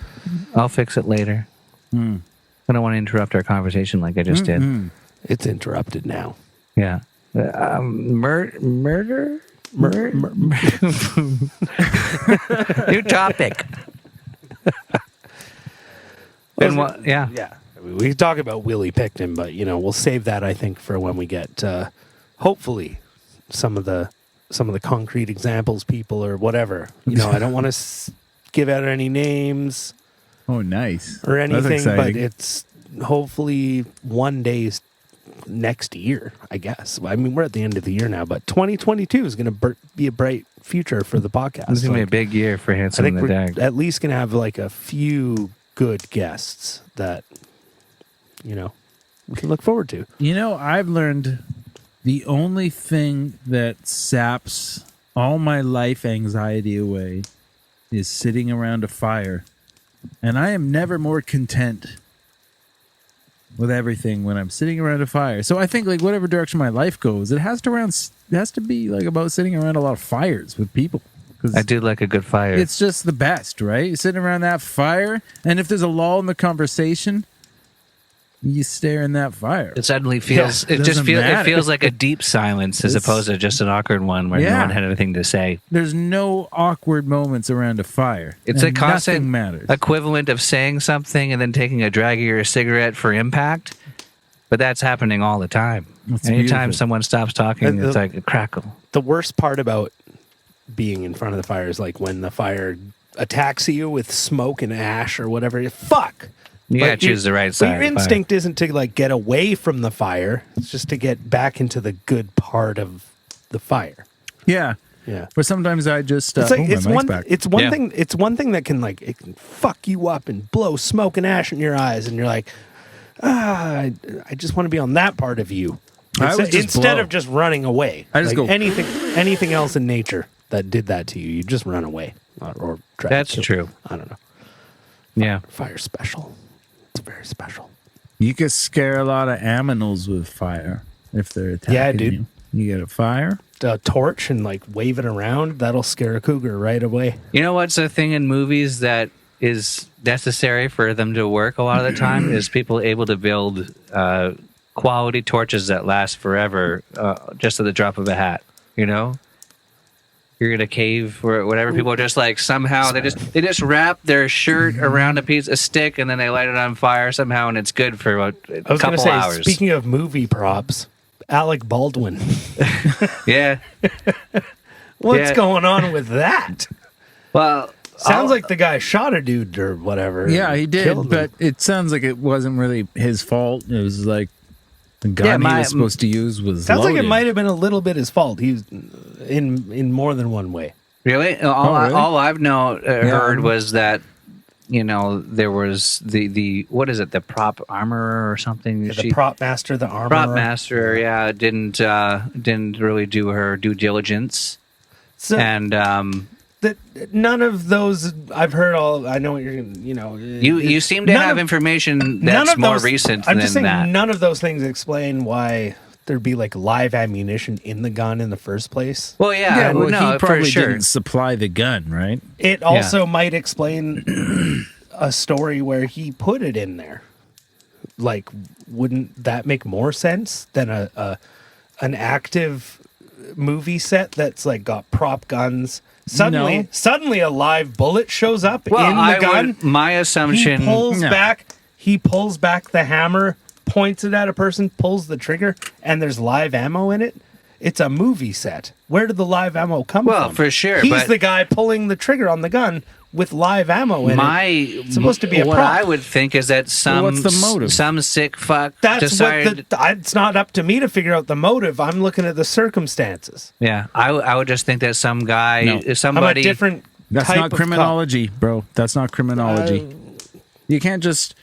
Speaker 2: I'll fix it later. I don't want to interrupt our conversation like I just did.
Speaker 1: It's interrupted now.
Speaker 2: Yeah. Murder? New topic. And what? Yeah.
Speaker 1: I mean, we talk about Willie Picton, but we'll save that, I think, for when we get hopefully some of the concrete examples, people or whatever. I don't want to give out any names.
Speaker 3: Oh, nice.
Speaker 1: Or anything, but it's hopefully one day next year, I guess. I mean, we're at the end of the year now, but 2022 is going to be a bright future for the podcast.
Speaker 2: It's going to be a big year for Handsome
Speaker 1: I think
Speaker 2: and the
Speaker 1: we're
Speaker 2: Dag.
Speaker 1: at least going to have like a few good guests that, we can look forward to.
Speaker 3: I've learned the only thing that saps all my life anxiety away is sitting around a fire. And I am never more content with everything when I'm sitting around a fire. So I think like whatever direction my life goes, it has to be like about sitting around a lot of fires with people.
Speaker 2: I do like a good fire.
Speaker 3: It's just the best, right? Sitting around that fire, and if there's a lull in the conversation, you stare in that fire.
Speaker 2: It suddenly feels. It feels like a deep silence as opposed to just an awkward one where no one had anything to say.
Speaker 3: There's no awkward moments around a fire.
Speaker 2: It's a constant
Speaker 3: matters.
Speaker 2: equivalent of saying something and then taking a drag or a cigarette for impact. But that's happening all the time. Anytime someone stops talking, it's like a crackle.
Speaker 1: The worst part about being in front of the fire is like when the fire attacks you with smoke and ash or whatever. Fuck.
Speaker 2: You gotta choose the right side.
Speaker 1: Your instinct isn't to like get away from the fire; it's just to get back into the good part of the fire.
Speaker 3: Yeah. But sometimes I just it's one
Speaker 1: thing. It's one thing that can it can fuck you up and blow smoke and ash in your eyes, and you're like, I just want to be on that part of you instead of just running away.
Speaker 3: I just go
Speaker 1: anything else in nature that did that to you. You just run away or try.
Speaker 2: That's
Speaker 1: to
Speaker 2: true.
Speaker 1: I don't know.
Speaker 2: Yeah,
Speaker 1: fire's special. It's very special.
Speaker 3: You can scare a lot of animals with fire if they're attacking
Speaker 1: Yeah, dude.
Speaker 3: you. You get a fire,
Speaker 1: a torch, and wave it around. That'll scare a cougar right away.
Speaker 2: You know what's a thing in movies that is necessary for them to work a lot of the time is people able to build quality torches that last forever just at the drop of a hat. You're in a cave or whatever. People are just somehow they just wrap their shirt around a piece of stick and then they light it on fire somehow and it's good for a couple hours.
Speaker 1: Speaking of movie props, Alec Baldwin.
Speaker 2: Yeah.
Speaker 1: What's going on with that?
Speaker 2: Well,
Speaker 1: sounds like the guy shot a dude or whatever.
Speaker 3: Yeah, he did, but it sounds like it wasn't really his fault. It was like the gun he was supposed to use was
Speaker 1: sounds
Speaker 3: loaded.
Speaker 1: like it might have been a little bit his fault. He's in more than one way.
Speaker 2: Really? All I've heard was that there was the what is it, the prop armorer or something?
Speaker 1: The prop master, the armorer.
Speaker 2: Prop master, didn't really do her due diligence.
Speaker 1: So,
Speaker 2: and
Speaker 1: that none of those I've heard all. I know what
Speaker 2: You seem to have information that's more recent
Speaker 1: I'm
Speaker 2: than
Speaker 1: just saying
Speaker 2: that.
Speaker 1: none of those things explain why there'd be like live ammunition in the gun in the first place.
Speaker 2: Well, yeah,
Speaker 3: well,
Speaker 2: no,
Speaker 3: he probably
Speaker 2: for sure.
Speaker 3: didn't supply the gun, right?
Speaker 1: It also might explain a story where he put it in there. Like, wouldn't that make more sense than an active movie set that's like got prop guns? Suddenly a live bullet shows up in the gun.
Speaker 2: My assumption,
Speaker 1: he pulls back the hammer, points it at a person, pulls the trigger, and there's live ammo in it. It's a movie set. Where did the live ammo come from?
Speaker 2: Well, for sure.
Speaker 1: He's the guy pulling the trigger on the gun with live ammo in it. It's supposed to be a prop.
Speaker 2: What I would think is that
Speaker 3: what's the motive?
Speaker 2: Some sick fuck
Speaker 1: decided... It's not up to me to figure out the motive. I'm looking at the circumstances.
Speaker 2: Yeah, I would just think that some guy, somebody...
Speaker 3: That's not criminology, bro. That's not criminology. You can't just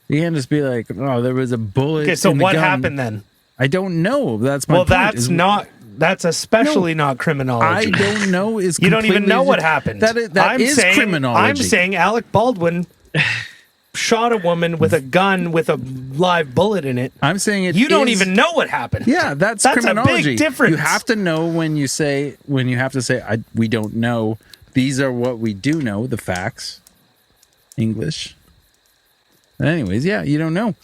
Speaker 3: be like, oh, there was a bullet. Okay,
Speaker 1: so what happened then?
Speaker 3: I don't know. That's my point.
Speaker 1: That's especially not criminology.
Speaker 3: I don't know.
Speaker 1: You don't even know what happened.
Speaker 3: That is criminology.
Speaker 1: I'm saying Alec Baldwin shot a woman with a gun with a live bullet in it.
Speaker 3: I'm saying
Speaker 1: you don't even know what happened.
Speaker 3: Yeah, that's criminology.
Speaker 1: A big difference.
Speaker 3: You have to know when you have to say we don't know. These are what we do know. The facts. English. But anyways, yeah, you don't know.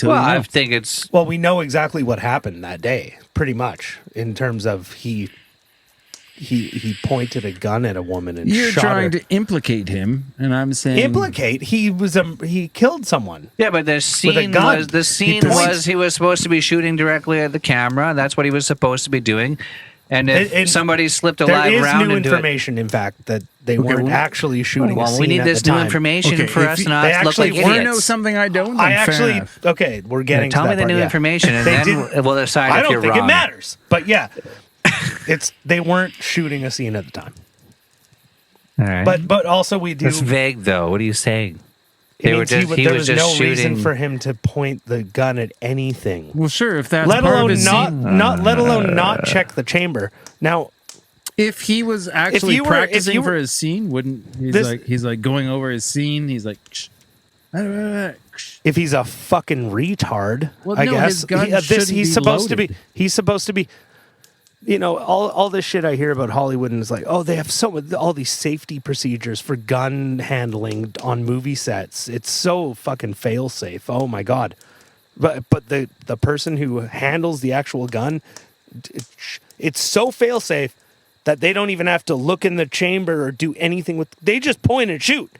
Speaker 2: I think it's...
Speaker 1: Well, we know exactly what happened that day, pretty much, in terms of he pointed a gun at a woman and
Speaker 3: You're
Speaker 1: shot her.
Speaker 3: trying to implicate him, and I'm saying...
Speaker 1: Implicate? He killed someone.
Speaker 2: Yeah, but the scene was he was supposed to be shooting directly at the camera. That's what he was supposed to be doing. And if somebody slipped a live round
Speaker 1: new
Speaker 2: into
Speaker 1: information, in fact, that they weren't actually shooting a scene.
Speaker 2: Well, we need this new information for us not to look like idiots.
Speaker 3: You know something I don't?
Speaker 1: We're getting
Speaker 2: tell
Speaker 1: to
Speaker 2: me the new information, and then we'll decide if you're wrong.
Speaker 1: I don't think it matters. But yeah, they weren't shooting a scene at the time.
Speaker 2: All right.
Speaker 1: But also we do...
Speaker 2: It's vague, though. What are you saying?
Speaker 1: There was no reason for him to point the gun at anything.
Speaker 3: Well, sure, if that's let alone
Speaker 1: not check the chamber. Now,
Speaker 3: if he was actually practicing for his scene, wouldn't he's like going over his scene? He's like,
Speaker 1: if he's a fucking retard,
Speaker 3: I guess
Speaker 1: he's supposed to be. He's supposed to be. You know, all this shit I hear about Hollywood, and it's like, oh, they have all these safety procedures for gun handling on movie sets. It's so fucking fail-safe. Oh my god! But the person who handles the actual gun, it's so fail-safe that they don't even have to look in the chamber or do anything with. They just point and shoot.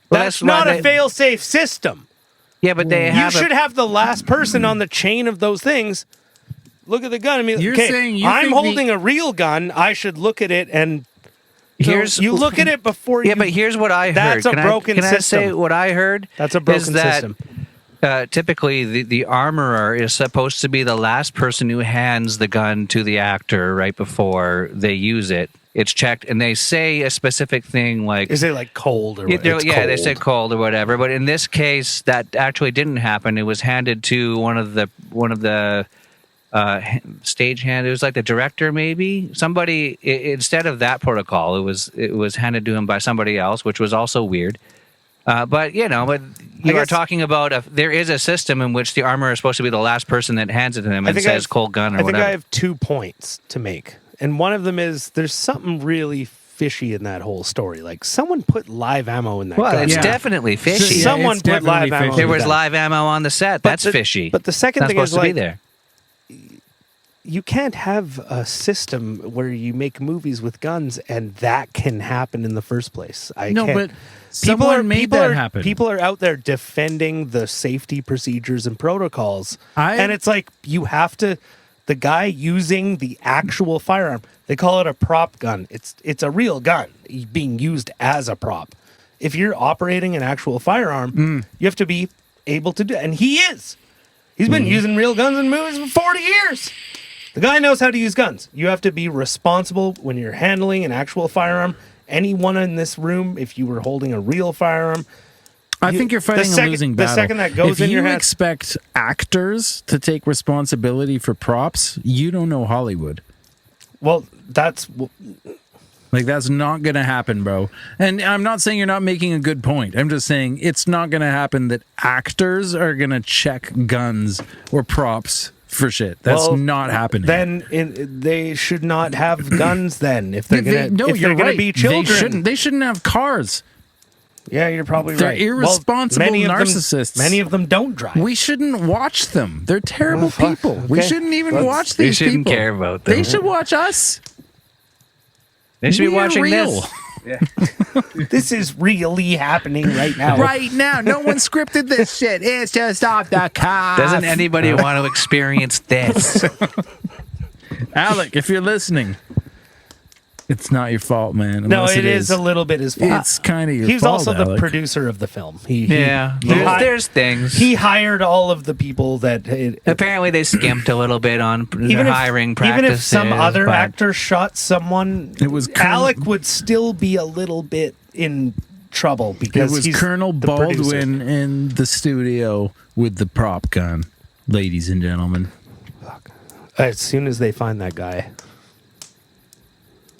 Speaker 1: Well, that's not a fail-safe system.
Speaker 2: Yeah, but you
Speaker 1: should have the last person on the chain of those things. Look at the gun. I mean, I'm holding a real gun. I should look at it and you look at it before you...
Speaker 2: Yeah, but here's what I heard.
Speaker 1: That's a broken system.
Speaker 2: Can I say what I heard?
Speaker 1: That's a broken system.
Speaker 2: Typically, the armorer is supposed to be the last person who hands the gun to the actor right before they use it. It's checked, and they say a specific thing like...
Speaker 1: Is it like cold or whatever?
Speaker 2: Yeah, they said cold or whatever. But in this case, that actually didn't happen. It was handed to one of the stagehand. It was like the director, maybe somebody. Instead of that protocol, it was handed to him by somebody else, which was also weird. But you are talking about there is a system in which the armorer is supposed to be the last person that hands it to him and says cold gun or whatever.
Speaker 1: I think I have 2 points to make, and one of them is there's something really fishy in that whole story. Like someone put live ammo in that gun.
Speaker 2: It's definitely fishy.
Speaker 1: Someone put live ammo.
Speaker 2: There was live ammo on the set. That's fishy.
Speaker 1: But the second thing is
Speaker 2: supposed to be there.
Speaker 1: You can't have a system where you make movies with guns and that can happen in the first place.
Speaker 3: But someone made that happen.
Speaker 1: People are out there defending the safety procedures and protocols. And it's like you have to... The guy using the actual firearm, they call it a prop gun. It's a real gun being used as a prop. If you're operating an actual firearm, you have to be able to do it. And he is. He's been using real guns in movies for 40 years. The guy knows how to use guns. You have to be responsible when you're handling an actual firearm. Anyone in this room, if you were holding a real firearm,
Speaker 3: I think you're fighting a losing battle.
Speaker 1: The second that goes in your head...
Speaker 3: If you expect actors to take responsibility for props, you don't know Hollywood.
Speaker 1: Well, that's...
Speaker 3: Like, that's not going to happen, bro. And I'm not saying you're not making a good point. I'm just saying it's not going to happen that actors are going to check guns or props for shit. That's not happening.
Speaker 1: Then they should not have guns then if they're going to be children.
Speaker 3: They shouldn't have cars.
Speaker 1: Yeah, you're probably
Speaker 3: They're
Speaker 1: right.
Speaker 3: irresponsible narcissists.
Speaker 1: Many of them don't drive.
Speaker 3: We shouldn't watch them. They're terrible people. Okay. We shouldn't even watch these people.
Speaker 2: We shouldn't care about them.
Speaker 3: They should watch us.
Speaker 2: They should be watching
Speaker 3: real.
Speaker 2: this.
Speaker 1: Yeah. This is really happening right now.
Speaker 3: Right now. No one scripted this shit. It's just off the cuff.
Speaker 2: Doesn't anybody want to experience this?
Speaker 3: Alec, if you're listening, it's not your fault, man.
Speaker 1: No, it is a little bit his fault.
Speaker 3: It's kind of your fault.
Speaker 1: He's also the
Speaker 3: Alec.
Speaker 1: producer of the film.
Speaker 2: There's things.
Speaker 1: He hired all of the people that...
Speaker 2: Apparently, they skimped a little bit on their hiring practices.
Speaker 1: Even if some other actor shot someone, Alec would still be a little bit in trouble because
Speaker 3: it was
Speaker 1: he's
Speaker 3: Colonel
Speaker 1: the
Speaker 3: Baldwin
Speaker 1: producer.
Speaker 3: in the studio with the prop gun, ladies and gentlemen.
Speaker 1: As soon as they find that guy,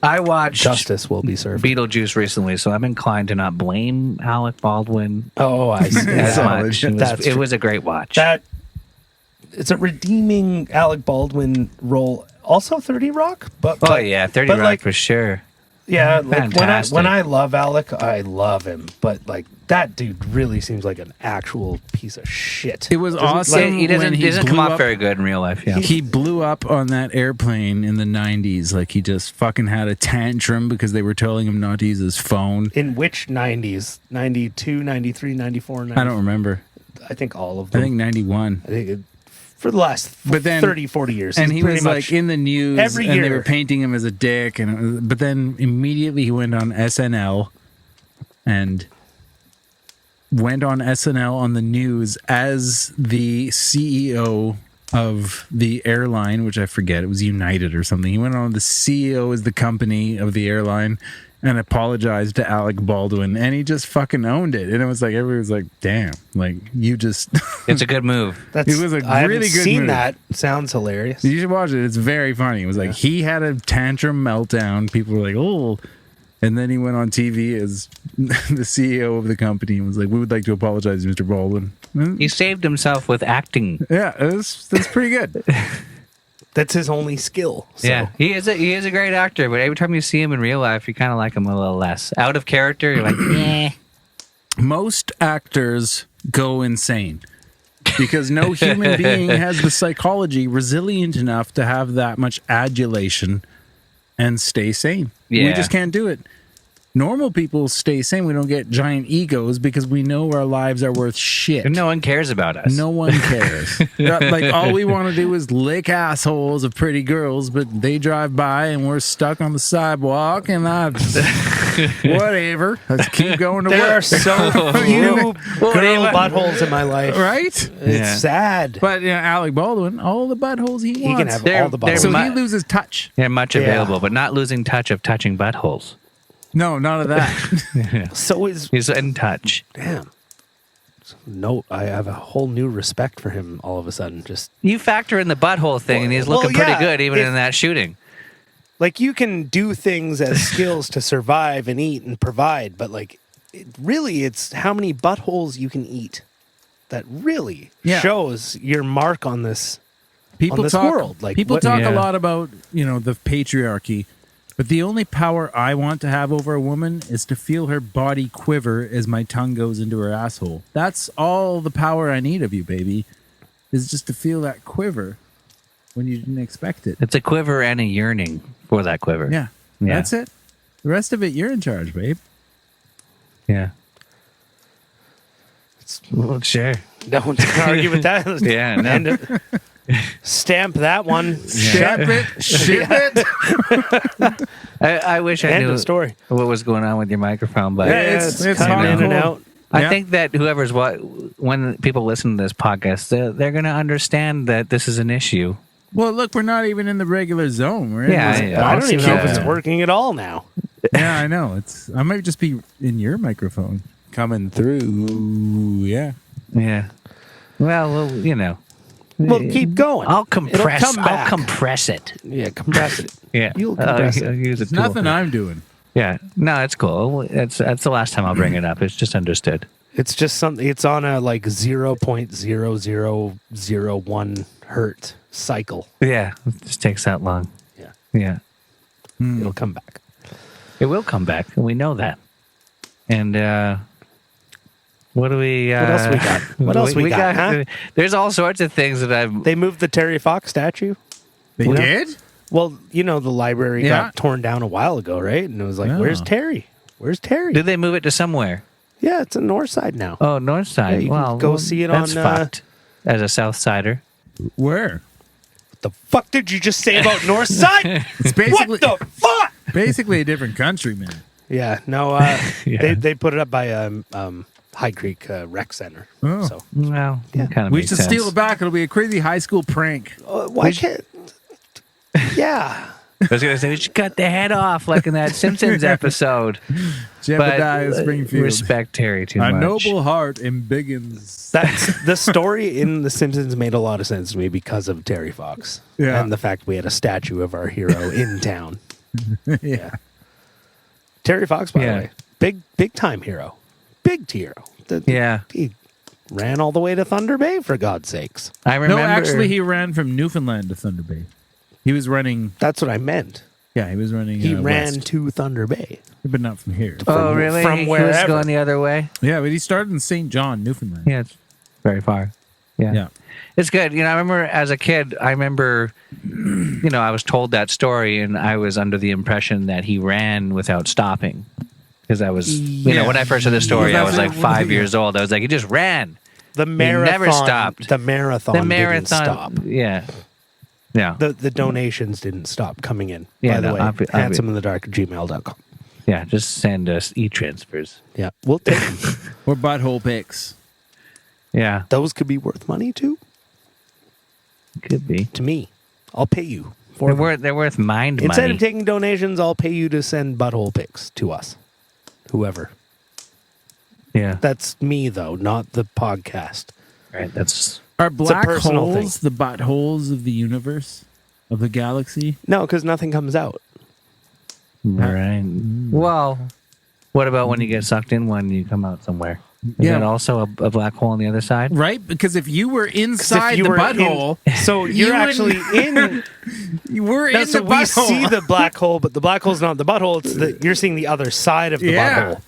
Speaker 2: I watched
Speaker 1: justice will be served.
Speaker 2: Beetlejuice recently, so I'm inclined to not blame Alec Baldwin.
Speaker 1: Oh, I see.
Speaker 2: As much. It was a great watch.
Speaker 1: It's a redeeming Alec Baldwin role. Also 30 Rock, but
Speaker 2: 30 Rock for sure.
Speaker 1: Yeah,
Speaker 2: fantastic.
Speaker 1: when I love Alec, I love him, but like that dude really seems like an actual piece of shit.
Speaker 3: It was awesome.
Speaker 2: He doesn't come off very good in real life. Yeah,
Speaker 3: he blew up on that airplane in the 90s. Like he just fucking had a tantrum because they were telling him not to use his phone.
Speaker 1: In which 90s? 92, 93, 94, 95?
Speaker 3: I don't remember.
Speaker 1: I think all of them.
Speaker 3: I think 91.
Speaker 1: I think for the last 30, 40 years.
Speaker 3: And he was like in the news
Speaker 1: every year.
Speaker 3: And they were painting him as a dick. But then immediately he went on SNL and went on SNL on the news as the CEO of the airline, which I forget. It was United or something. He went on the CEO as the company of the airline and apologized to Alec Baldwin, and he just fucking owned it. And it was like, everybody was like, damn, like, you just...
Speaker 2: It's a good move.
Speaker 3: It was a
Speaker 1: I
Speaker 3: really good
Speaker 1: seen
Speaker 3: move.
Speaker 1: that. Sounds hilarious.
Speaker 3: You should watch it. It's very funny. It was like, he had a tantrum meltdown. People were like, oh... And then he went on TV as the CEO of the company and was like, we would like to apologize to Mr. Baldwin.
Speaker 2: He saved himself with acting.
Speaker 3: Yeah, that's pretty good.
Speaker 1: That's his only skill. So.
Speaker 2: Yeah, he is a great actor, but every time you see him in real life, you kind of like him a little less. Out of character, you're like, eh.
Speaker 3: Most actors go insane because no human being has the psychology resilient enough to have that much adulation and stay sane.
Speaker 2: Yeah.
Speaker 3: We just can't do it. Normal people stay sane. We don't get giant egos because we know our lives are worth shit.
Speaker 2: And no one cares about us.
Speaker 3: No one cares. Like, all we want to do is lick assholes of pretty girls, but they drive by and we're stuck on the sidewalk and whatever. Let's keep going to work.
Speaker 1: There are so few girl buttholes in my life.
Speaker 3: Right?
Speaker 1: It's sad.
Speaker 3: But Alec Baldwin, all the buttholes he wants.
Speaker 1: He can have all the buttholes.
Speaker 3: So he loses touch.
Speaker 2: Yeah, much available, but not losing touch of touching buttholes.
Speaker 3: No, none of that.
Speaker 1: So
Speaker 2: he's in touch.
Speaker 1: Damn. No, I have a whole new respect for him all of a sudden. Just
Speaker 2: you factor in the butthole thing, and he's looking pretty good even in that shooting.
Speaker 1: Like, you can do things as skills to survive and eat and provide, but like, it's how many buttholes you can eat that really shows your mark on this. World. Like,
Speaker 3: people talk a lot about the patriarchy. But the only power I want to have over a woman is to feel her body quiver as my tongue goes into her asshole. That's all the power I need of you, baby, is just to feel that quiver when you didn't expect it.
Speaker 2: It's a quiver and a yearning for that quiver.
Speaker 3: Yeah. That's it. The rest of it, you're in charge, babe.
Speaker 2: Yeah. Well, sure.
Speaker 1: No one's going to argue with that.
Speaker 2: Yeah, no.
Speaker 1: Stamp that one.
Speaker 3: Ship it.
Speaker 2: I wish I knew
Speaker 1: the story.
Speaker 2: What was going on with your microphone, but
Speaker 1: it's coming in and out.
Speaker 2: I think that when people listen to this podcast, they're going to understand that this is an issue.
Speaker 3: Well, look, we're not even in the regular zone. We're
Speaker 1: I don't even know if it's working at all now.
Speaker 3: Yeah, I know. I might just be in your microphone coming through. Yeah.
Speaker 2: Yeah. Well,
Speaker 1: Well, keep going.
Speaker 2: I'll compress it.
Speaker 1: Yeah, compress it.
Speaker 2: Yeah.
Speaker 1: You'll compress it.
Speaker 2: Use
Speaker 3: It's nothing I'm doing.
Speaker 2: Yeah. No, it's cool. That's the last time I'll bring it up. It's just understood.
Speaker 1: It's just something. It's on a like 0.0001 hertz cycle.
Speaker 2: Yeah. It just takes that long.
Speaker 1: Yeah.
Speaker 2: Yeah.
Speaker 1: It'll come back.
Speaker 2: It will come back, and we know that. And what do we?
Speaker 1: What else we got? What else we got? Huh?
Speaker 2: There's all sorts of things that I've.
Speaker 1: They moved the Terry Fox statue.
Speaker 3: They did?
Speaker 1: Well, the library got torn down a while ago, right? And it was like, where's Terry? Where's Terry?
Speaker 2: Did they move it to somewhere?
Speaker 1: Yeah, it's a north side now.
Speaker 2: Oh, north side.
Speaker 1: Yeah, you can go see it
Speaker 2: that's
Speaker 1: on.
Speaker 2: fucked. As a south sider.
Speaker 3: Where?
Speaker 1: What the fuck did you just say about north side?
Speaker 3: It's basically
Speaker 1: what the fuck?
Speaker 3: Basically a different country, man.
Speaker 1: Yeah, no. They put it up by High Creek Rec Center.
Speaker 3: Oh.
Speaker 1: So
Speaker 2: Well, kind of.
Speaker 3: We should steal it back. It'll be a crazy high school prank.
Speaker 1: why can't? Yeah.
Speaker 2: I was going to say we should cut the head off like in that Simpsons episode.
Speaker 3: Jebediah Springfield.
Speaker 2: Respect Terry too much.
Speaker 3: A noble heart embiggens.
Speaker 1: That's the story in The Simpsons made a lot of sense to me because of Terry Fox.
Speaker 3: Yeah.
Speaker 1: And the fact we had a statue of our hero in town.
Speaker 3: Yeah.
Speaker 1: Terry Fox, by the way, big time hero. Big hero. He ran all the way to Thunder Bay, for God's sakes.
Speaker 2: I remember.
Speaker 3: No, actually, he ran from Newfoundland to Thunder Bay. He was running.
Speaker 1: That's what I meant.
Speaker 3: Yeah, he was running.
Speaker 1: He ran
Speaker 3: west.
Speaker 1: to Thunder Bay.
Speaker 3: But not from here.
Speaker 2: Oh, really?
Speaker 1: From
Speaker 2: He was
Speaker 1: wherever.
Speaker 2: going the other way?
Speaker 3: Yeah, but he started in St. John, Newfoundland.
Speaker 2: Yeah, it's very far. Yeah. It's good. I remember as a kid, I was told that story and I was under the impression that he ran without stopping. Because I was, when I first heard the story, I was like 5 years old. I was like, he just ran.
Speaker 1: The marathon.
Speaker 2: He never stopped.
Speaker 1: The marathon didn't stop.
Speaker 2: Yeah. Yeah.
Speaker 1: The donations didn't stop coming in.
Speaker 2: Yeah,
Speaker 1: by the way, handsomeinthedark@gmail.com.
Speaker 2: Yeah, just send us e-transfers.
Speaker 1: Yeah, we'll take them.
Speaker 3: Or butthole pics.
Speaker 2: Yeah.
Speaker 1: Those could be worth money too.
Speaker 2: Could be.
Speaker 1: To me, I'll pay you for them.
Speaker 2: They're worth mind
Speaker 1: Instead
Speaker 2: money.
Speaker 1: of taking donations, I'll pay you to send butthole pics to us. Whoever.
Speaker 2: Yeah.
Speaker 1: That's me though, not the podcast.
Speaker 2: Right. That's
Speaker 3: Are black
Speaker 1: personal
Speaker 3: holes the buttholes of the universe? Of the galaxy?
Speaker 1: No, because nothing comes out.
Speaker 2: right. Well, what about when you get sucked in one and you come out somewhere? Is that also a black hole on the other side?
Speaker 3: Right? Because if you were inside the butthole...
Speaker 1: so you're actually in...
Speaker 3: You were in
Speaker 1: so
Speaker 3: the
Speaker 1: we
Speaker 3: butthole.
Speaker 1: see the black hole, but the black hole's not the butthole. It's you're seeing the other side of the butthole.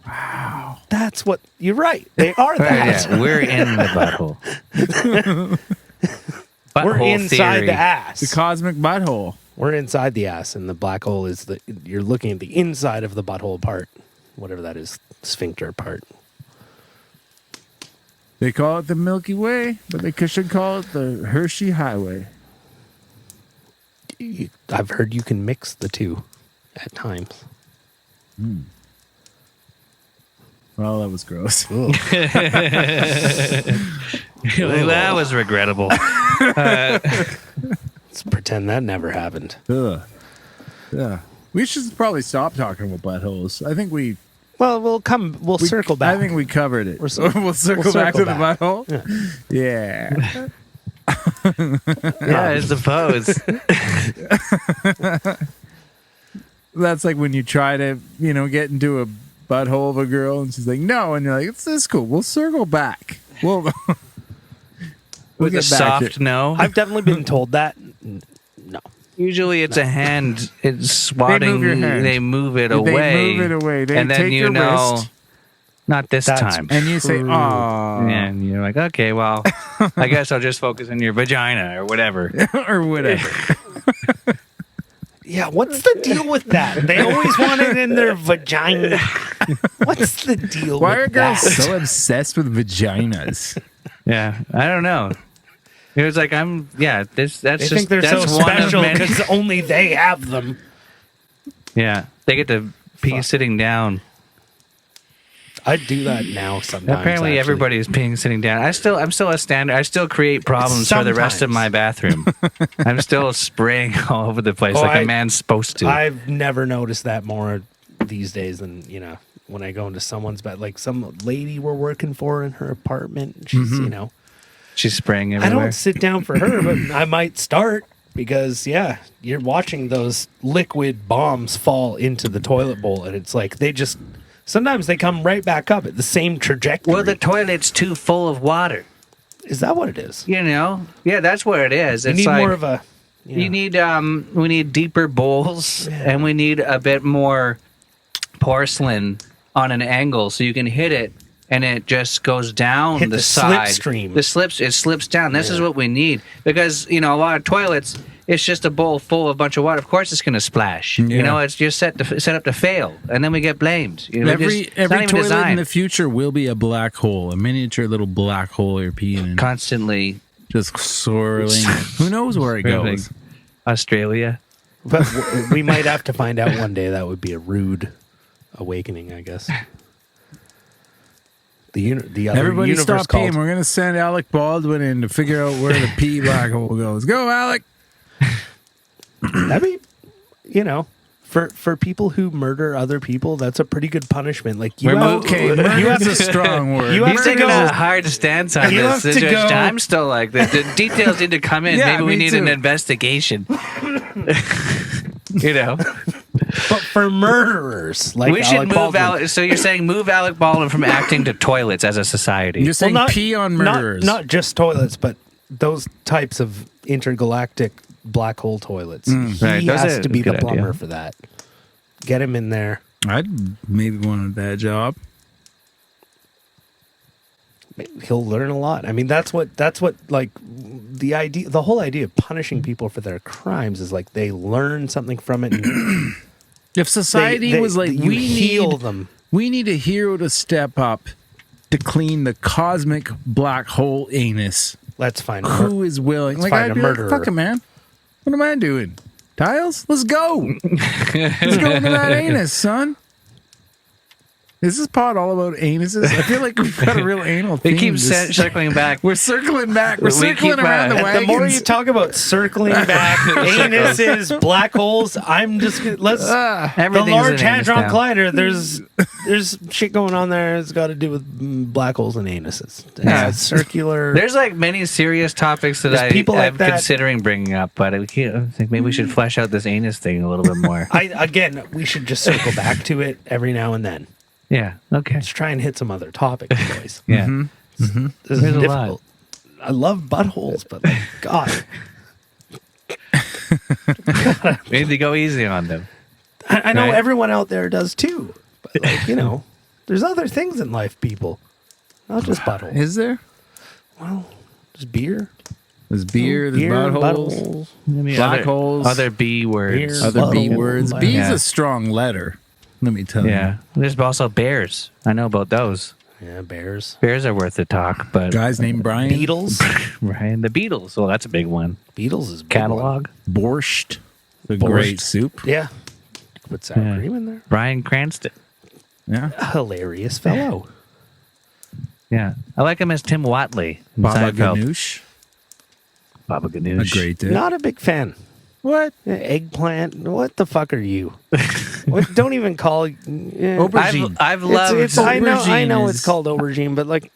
Speaker 3: Wow.
Speaker 1: That's what... You're right. They are that.
Speaker 2: Yeah, we're in the butthole.
Speaker 1: We're
Speaker 2: Butthole
Speaker 1: inside
Speaker 2: theory.
Speaker 1: the ass.
Speaker 3: The cosmic butthole.
Speaker 1: We're inside the ass, and the black hole is you're looking at the inside of the butthole part, whatever that is, sphincter part.
Speaker 3: They call it the Milky Way, but they should call it the Hershey Highway.
Speaker 1: I've heard you can mix the two at times.
Speaker 3: Well, that was gross.
Speaker 2: That was regrettable.
Speaker 1: Let's pretend that never happened.
Speaker 3: Ugh. Yeah. We should probably stop talking about buttholes. I think we
Speaker 1: Well, we'll circle back.
Speaker 3: I think we covered it.
Speaker 1: We'll
Speaker 3: We'll circle back to the butthole.
Speaker 1: Yeah.
Speaker 2: Yeah, I suppose.
Speaker 3: That's like when you try to, get into a butthole of a girl and she's like, no. And you're like, this is cool. We'll circle back. We'll
Speaker 2: With a
Speaker 3: get back to
Speaker 2: soft no.
Speaker 1: I've definitely been told that. No.
Speaker 2: Usually it's a hand. It's swatting.
Speaker 3: They move your hand.
Speaker 2: They move it
Speaker 3: They
Speaker 2: away.
Speaker 3: move it away. They
Speaker 2: and then
Speaker 3: take your wrist.
Speaker 2: Not this
Speaker 1: That's-
Speaker 2: time.
Speaker 3: And you say,
Speaker 1: True.
Speaker 3: oh.
Speaker 2: And you're like, okay, well, I guess I'll just focus on your vagina or whatever.
Speaker 3: or whatever.
Speaker 1: Yeah, what's the deal with that? They always want it in their vagina. What's the deal
Speaker 3: Why are
Speaker 1: with
Speaker 3: girls
Speaker 1: that?
Speaker 3: so obsessed with vaginas?
Speaker 2: Yeah, I don't know. It was like that's
Speaker 1: They
Speaker 2: just
Speaker 1: think they're
Speaker 2: that's
Speaker 1: so
Speaker 2: one
Speaker 1: special
Speaker 2: of many.
Speaker 1: because only they have them.
Speaker 2: Yeah, they get to pee
Speaker 1: Fuck.
Speaker 2: sitting down.
Speaker 1: I do that now sometimes.
Speaker 2: Apparently,
Speaker 1: actually.
Speaker 2: everybody is peeing sitting down. I'm still a standard. I still create problems for the rest of
Speaker 1: Sometimes.
Speaker 2: my bathroom. I'm still spraying all over the place like a man's supposed to.
Speaker 1: I've never noticed that more these days than, when I go into someone's bed. Like some lady we're working for in her apartment. She's,
Speaker 2: She's spraying
Speaker 1: I
Speaker 2: everywhere.
Speaker 1: don't sit down for her, but I might start. because you're watching those liquid bombs fall into the toilet bowl, and it's like sometimes they come right back up at the same trajectory.
Speaker 2: Well, the toilet's too full of water.
Speaker 1: Is that what it is?
Speaker 2: Yeah, that's what it is.
Speaker 1: You need more of a.
Speaker 2: You need we need deeper bowls, and we need a bit more porcelain on an angle so you can hit it and it just goes down
Speaker 1: Hit
Speaker 2: the
Speaker 1: the
Speaker 2: side.
Speaker 1: slipstream.
Speaker 2: It slips down. This is what we need, because a lot of toilets, it's just a bowl full of a bunch of water. Of course, it's going to splash.
Speaker 3: Yeah.
Speaker 2: It's just set up to fail, and then we get blamed.
Speaker 3: Every toilet in the future will be a black hole, a miniature little black hole you're peeing in.
Speaker 2: Constantly
Speaker 3: Just swirling. Who knows where it goes?
Speaker 2: Australia.
Speaker 1: But we might have to find out one day. That would be a rude awakening, I guess. The other
Speaker 3: Everybody
Speaker 1: universe
Speaker 3: stop
Speaker 1: called.
Speaker 3: peeing. We're going to send Alec Baldwin in to figure out where the pee black hole goes. Go, Alec.
Speaker 1: That'd be, for people who murder other people, that's a pretty good punishment. Like
Speaker 3: Murder's a strong word.
Speaker 1: You have
Speaker 2: He's
Speaker 1: to
Speaker 2: taking
Speaker 1: go.
Speaker 2: a hard stance on
Speaker 1: You
Speaker 2: this.
Speaker 1: have to go.
Speaker 2: I'm still like, the details need to come in.
Speaker 3: Yeah,
Speaker 2: Maybe we
Speaker 3: me
Speaker 2: need
Speaker 3: too.
Speaker 2: an investigation.
Speaker 1: But for murderers, like
Speaker 2: We should
Speaker 1: Alec
Speaker 2: move
Speaker 1: Baldwin,
Speaker 2: Alec. So you're saying move Alec Baldwin from acting to toilets as a society?
Speaker 3: You're saying pee on murderers.
Speaker 1: Not just toilets, but those types of intergalactic black hole toilets.
Speaker 2: Right,
Speaker 1: He
Speaker 2: those
Speaker 1: has
Speaker 2: are
Speaker 1: to be
Speaker 2: a
Speaker 1: the
Speaker 2: good
Speaker 1: plumber
Speaker 2: idea.
Speaker 1: for that. Get him in there.
Speaker 3: I'd maybe wanted that job.
Speaker 1: He'll learn a lot. I mean, that's what like the whole idea of punishing people for their crimes is like they learn something from it. And
Speaker 3: If society was like,
Speaker 1: you
Speaker 3: we
Speaker 1: heal
Speaker 3: need
Speaker 1: them.
Speaker 3: We need a hero to step up to clean the cosmic black hole anus.
Speaker 1: Let's find
Speaker 3: Who is willing?
Speaker 1: Let's
Speaker 3: Like,
Speaker 1: find
Speaker 3: I'd
Speaker 1: a
Speaker 3: be
Speaker 1: murderer.
Speaker 3: like, fuck it, man. What am I doing? Tiles? Let's go. Let's go into that anus, son. Is this pod all about anuses? I feel like we've got a real anal theme.
Speaker 2: They keep circling back.
Speaker 3: We're circling back. We're
Speaker 2: We
Speaker 3: circling
Speaker 2: keep,
Speaker 3: around the
Speaker 1: And
Speaker 3: wagons.
Speaker 1: the more you talk about circling back, anuses, black holes, I'm just the
Speaker 2: Everything's
Speaker 1: Large
Speaker 2: an anus
Speaker 1: Hadron
Speaker 2: now.
Speaker 1: Collider. There's shit going on there. It's got to do with black holes and anuses.
Speaker 2: Yeah.
Speaker 1: Circular.
Speaker 2: There's like many serious topics that
Speaker 1: There's people like
Speaker 2: I'm
Speaker 1: that.
Speaker 2: considering bringing up, but I think maybe we should flesh out this anus thing a little bit more.
Speaker 1: We should just circle back to it every now and then.
Speaker 2: Yeah. Okay.
Speaker 1: Let's try and hit some other topics, boys.
Speaker 2: Yeah.
Speaker 1: This is
Speaker 2: There's a lot.
Speaker 1: difficult. I love buttholes, but like, God,
Speaker 2: We need to go easy on them.
Speaker 1: I know
Speaker 2: Right.
Speaker 1: everyone out there does too. But like, there's other things in life, people. Not just buttholes.
Speaker 3: Is there?
Speaker 1: Well, there's beer.
Speaker 3: There's beer, there's buttholes, black holes,
Speaker 2: Other B words.
Speaker 1: Beer.
Speaker 3: other B
Speaker 1: Butthole.
Speaker 3: words. B is
Speaker 2: Yeah.
Speaker 3: a strong letter. Let me tell
Speaker 2: Yeah. There's also bears. I know about those.
Speaker 1: Yeah, bears.
Speaker 2: Bears are worth the talk, but
Speaker 3: you. Guys named Brian.
Speaker 1: Beatles.
Speaker 2: Ryan, the Beatles. Well, that's a big one.
Speaker 1: Beatles is a big
Speaker 2: Catalog.
Speaker 3: Borscht. The
Speaker 1: Borscht.
Speaker 3: great soup.
Speaker 1: one. Yeah. Put sour
Speaker 2: Yeah.
Speaker 1: cream in there.
Speaker 2: Brian Cranston.
Speaker 3: Yeah.
Speaker 1: A hilarious fellow.
Speaker 2: Yeah. I like him as Tim Watley. in
Speaker 3: Baba
Speaker 2: Seinfeld.
Speaker 3: Ganoush.
Speaker 2: Baba
Speaker 3: A
Speaker 2: Ganoush.
Speaker 3: great day.
Speaker 1: Not a big fan.
Speaker 3: What?
Speaker 1: Eggplant. What the fuck are you? Don't even call.
Speaker 3: Aubergine.
Speaker 2: I've loved.
Speaker 1: I know
Speaker 3: Aubergine
Speaker 1: it's
Speaker 3: is-
Speaker 1: called aubergine, but like,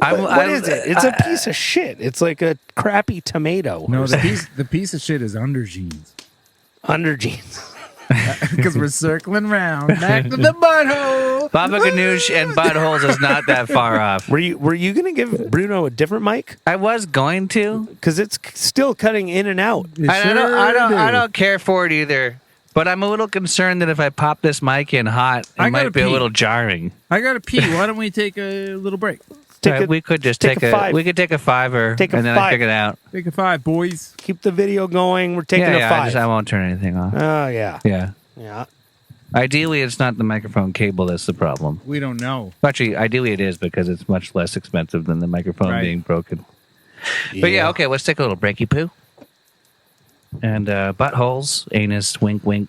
Speaker 2: I'm-
Speaker 1: what is it? It's a piece of shit. It's like a crappy tomato.
Speaker 3: No,
Speaker 1: or
Speaker 3: the piece of shit is underjeans.
Speaker 1: underjeans.
Speaker 3: Because we're circling round back to the butthole.
Speaker 2: Baba Ganoush and buttholes is not that far off.
Speaker 1: Were you gonna give Bruno a different mic?
Speaker 2: I was going to.
Speaker 1: Because it's still cutting in and out.
Speaker 2: I don't care for it either. But I'm a little concerned that if I pop this mic in hot, it
Speaker 3: I
Speaker 2: might
Speaker 3: gotta
Speaker 2: be a
Speaker 3: pee.
Speaker 2: little jarring.
Speaker 3: I gotta pee. Why don't we take a little break?
Speaker 2: We could just
Speaker 1: take
Speaker 2: take
Speaker 1: a five.
Speaker 2: We could take a fiver,
Speaker 1: Take a
Speaker 2: and then
Speaker 1: five.
Speaker 2: I figure it out.
Speaker 3: Take a 5, boys.
Speaker 1: Keep the video going. We're taking a 5.
Speaker 2: I won't turn anything off.
Speaker 1: Oh yeah.
Speaker 2: Yeah. Ideally, it's not the microphone cable that's the problem.
Speaker 3: We don't know.
Speaker 2: Actually, ideally it is because it's much less expensive than the microphone
Speaker 3: Right.
Speaker 2: being broken. But yeah, okay, let's take a little breaky poo. And buttholes, anus, wink, wink.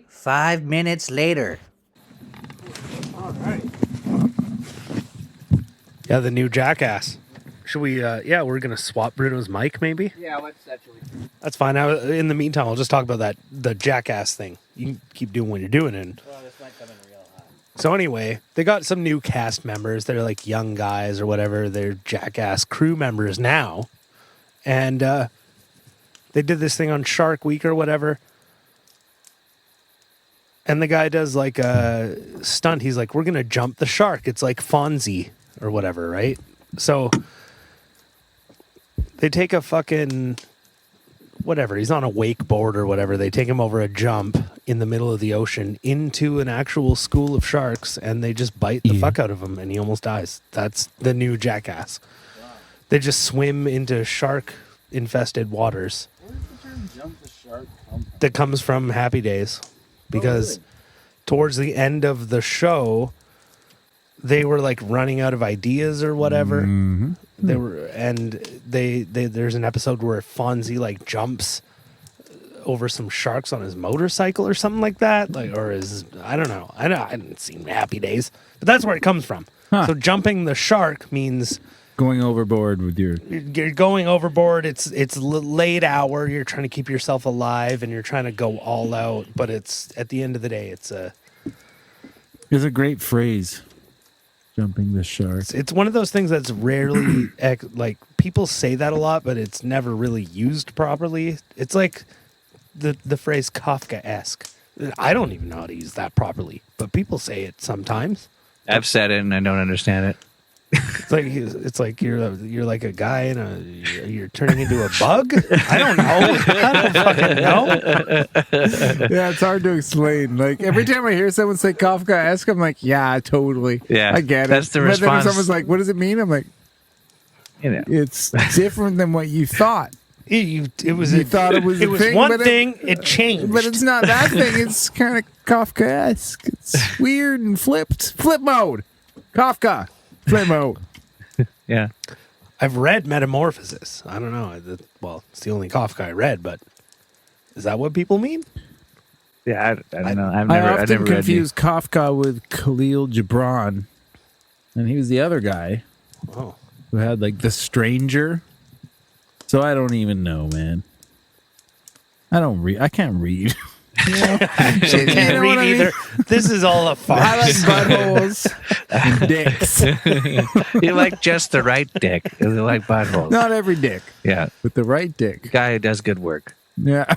Speaker 4: 5 minutes later.
Speaker 1: Yeah, the new Jackass. Should we? We're gonna swap Bruno's mic, maybe.
Speaker 4: Yeah, what's actually?
Speaker 1: That's fine. In the meantime, I'll just talk about the Jackass thing. You can keep doing what you're doing, and
Speaker 4: Well, this might come in real hot.
Speaker 1: so anyway, they got some new cast members. They're like young guys or whatever. They're Jackass crew members now, and They did this thing on Shark Week or whatever. And the guy does like a stunt. He's like, we're going to jump the shark. It's like Fonzie or whatever, right? So they take a fucking, whatever, he's on a wakeboard or whatever. They take him over a jump in the middle of the ocean into an actual school of sharks, and they just bite the fuck out of him, and he almost dies. That's the new Jackass. Wow. They just swim into shark-infested waters.
Speaker 3: Where does the term jump the shark come from?
Speaker 1: That comes from Happy Days. Because towards the end of the show, they were like running out of ideas or whatever. Mm-hmm. They were, and they there's an episode where Fonzie like jumps over some sharks on his motorcycle or something like that, like, or his, I don't know. I didn't see Happy Days, but that's where it comes from. Huh. So jumping the shark means
Speaker 3: going overboard with
Speaker 1: you're going overboard. It's late hour. You're trying to keep yourself alive, and you're trying to go all out. But it's at the end of the day, it's a
Speaker 3: great phrase. Jumping the shark.
Speaker 1: It's one of those things that's rarely like people say that a lot, but it's never really used properly. It's like the phrase Kafka-esque. I don't even know how to use that properly, but people say it sometimes.
Speaker 2: I've said it and I don't understand it.
Speaker 1: It's like you're like a guy and you're turning into a bug. I don't know. I don't fucking know.
Speaker 3: Yeah, it's hard to explain. Like every time I hear someone say Kafka-esque, I'm like, yeah, totally.
Speaker 2: Yeah,
Speaker 3: I get it.
Speaker 2: That's the response.
Speaker 3: But then if someone's like, what does it mean? I'm like, it's different than what you thought.
Speaker 1: You thought it was one thing. It changed,
Speaker 3: but it's not that thing. It's kind of Kafka-esque. It's weird and flipped. Flip mode. Kafka. Flip mode.
Speaker 2: Yeah.
Speaker 1: I've read Metamorphosis. I don't know. Well, it's the only Kafka I read, but is that what people mean?
Speaker 2: Yeah, I don't know.
Speaker 3: I often confuse Kafka with Khalil Gibran, and he was the other guy who had like The Stranger. So I don't even know, man. I can't read.
Speaker 1: She can't read either. This is all a farce.
Speaker 3: I like buttholes and dicks.
Speaker 2: You like just the right dick. You like buttholes.
Speaker 3: Not every dick.
Speaker 2: Yeah.
Speaker 3: But the right dick.
Speaker 2: Guy who does good work.
Speaker 3: Yeah.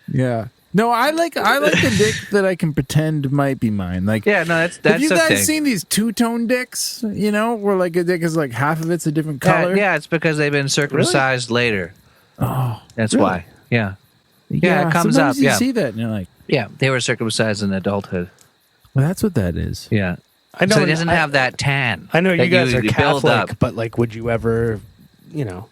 Speaker 3: Yeah. No, I like the dick that I can pretend might be mine. Like,
Speaker 2: yeah, no, that's
Speaker 3: have you guys
Speaker 2: thing.
Speaker 3: seen these two-tone dicks? You know, where like a dick is like half of it's a different color.
Speaker 2: Yeah, it's because they've been circumcised later.
Speaker 3: Oh,
Speaker 2: that's
Speaker 3: really?
Speaker 2: why. Yeah. Yeah, it comes
Speaker 3: sometimes
Speaker 2: up.
Speaker 3: You see that, and you're like,
Speaker 2: yeah, they were circumcised in adulthood.
Speaker 3: Well, that's what that is.
Speaker 2: Yeah.
Speaker 1: I know.
Speaker 2: So it doesn't have that tan.
Speaker 1: I know you guys are
Speaker 2: Catholic,
Speaker 1: build up, but like, would you ever,
Speaker 3: No.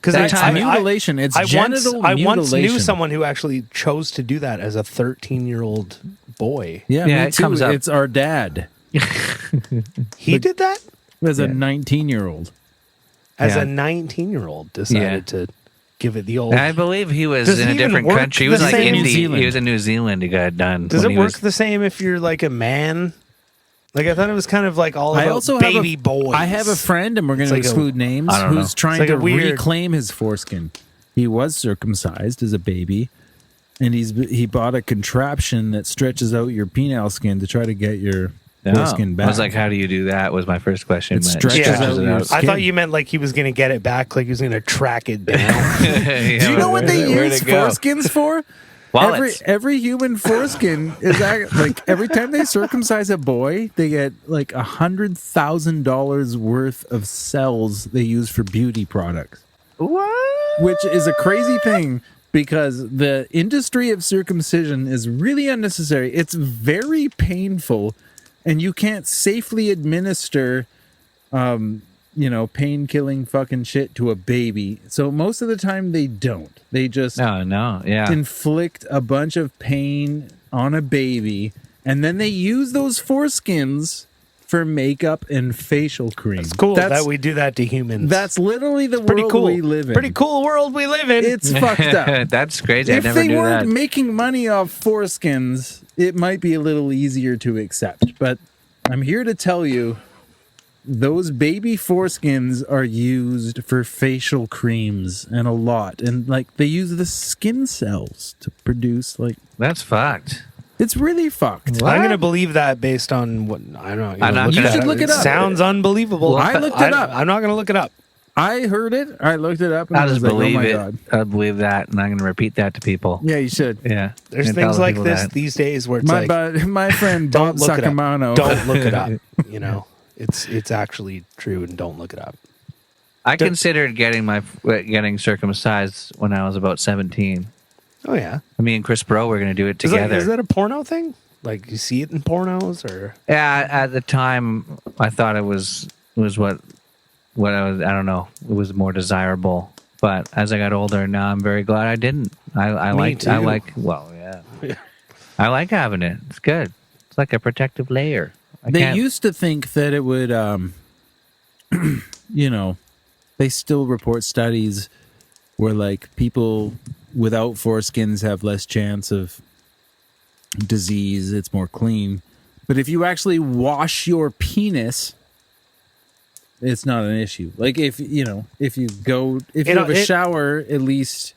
Speaker 1: Because
Speaker 3: mutilation. It's genital mutilation.
Speaker 1: I once knew someone who actually chose to do that as a 13-year-old boy.
Speaker 3: Yeah, it comes up. It's our dad.
Speaker 1: He did that?
Speaker 3: As a 19-year-old.
Speaker 1: As a 19-year-old decided to give it the old...
Speaker 2: I believe he was in a different country. He was like in New Zealand. He was in New Zealand. He got it done.
Speaker 1: Does it work the same if you're like a man? Like, I thought it was kind of like all about baby boys.
Speaker 3: I have a friend, and we're going to exclude names, who's trying to reclaim his foreskin. He was circumcised as a baby, and he bought a contraption that stretches out your penile skin to try to get your foreskin back.
Speaker 2: I was like, how do you do that? Was my first question.
Speaker 3: It stretches out your skin.
Speaker 1: I thought you meant like he was going to get it back, like he was going to track it down.
Speaker 3: Do you know what they use foreskins for? Every human foreskin is like every time they circumcise a boy, they get like $100,000 worth of cells they use for beauty products.
Speaker 2: What?
Speaker 3: Which is a crazy thing because the industry of circumcision is really unnecessary. It's very painful, and you can't safely administer pain-killing fucking shit to a baby. So most of the time they don't. They just inflict a bunch of pain on a baby, and then they use those foreskins for makeup and facial cream.
Speaker 1: It's cool that we do that to humans.
Speaker 3: That's literally the world we live in.
Speaker 1: Pretty cool world we live in.
Speaker 3: It's fucked up.
Speaker 2: That's crazy.
Speaker 3: If they weren't making money off foreskins, it might be a little easier to accept. But I'm here to tell you, those baby foreskins are used for facial creams and a lot. And like they use the skin cells to produce like...
Speaker 2: That's fucked.
Speaker 3: It's really fucked.
Speaker 1: What? I'm going to believe that based on what... I don't know.
Speaker 3: You should look it up.
Speaker 1: Sounds unbelievable.
Speaker 3: I looked it up.
Speaker 1: I'm not going to look it up.
Speaker 3: I heard it. I looked it up. And
Speaker 2: I'll
Speaker 3: I was
Speaker 2: just
Speaker 3: like,
Speaker 2: believe
Speaker 3: oh my
Speaker 2: it.
Speaker 3: God.
Speaker 2: I'll believe that, and I'm going to repeat that to people.
Speaker 3: Yeah, you should.
Speaker 2: Yeah.
Speaker 1: There's
Speaker 2: And tell
Speaker 1: things
Speaker 2: the
Speaker 1: like
Speaker 2: people
Speaker 1: this
Speaker 2: that.
Speaker 1: these days where it's
Speaker 3: My friend
Speaker 1: don't
Speaker 3: Bob
Speaker 1: look it up.
Speaker 3: Sacamano.
Speaker 1: Don't look it up. You know, it's actually true, and don't look it up.
Speaker 2: I considered getting circumcised when I was about 17.
Speaker 1: Oh yeah,
Speaker 2: Me and Chris Bro were going to do it together.
Speaker 1: Is that a porno thing? Like you see it in pornos, or
Speaker 2: Yeah, at the time, I thought it was what I was. I don't know. It was more desirable. But as I got older, now I'm very glad I didn't. I like. Well, yeah. I like having it. It's good. It's like a protective layer.
Speaker 3: They used to think that it would, you know, they still report studies where like people without foreskins have less chance of disease. It's more clean. But if you actually wash your penis, it's not an issue. Like if you have a shower at least,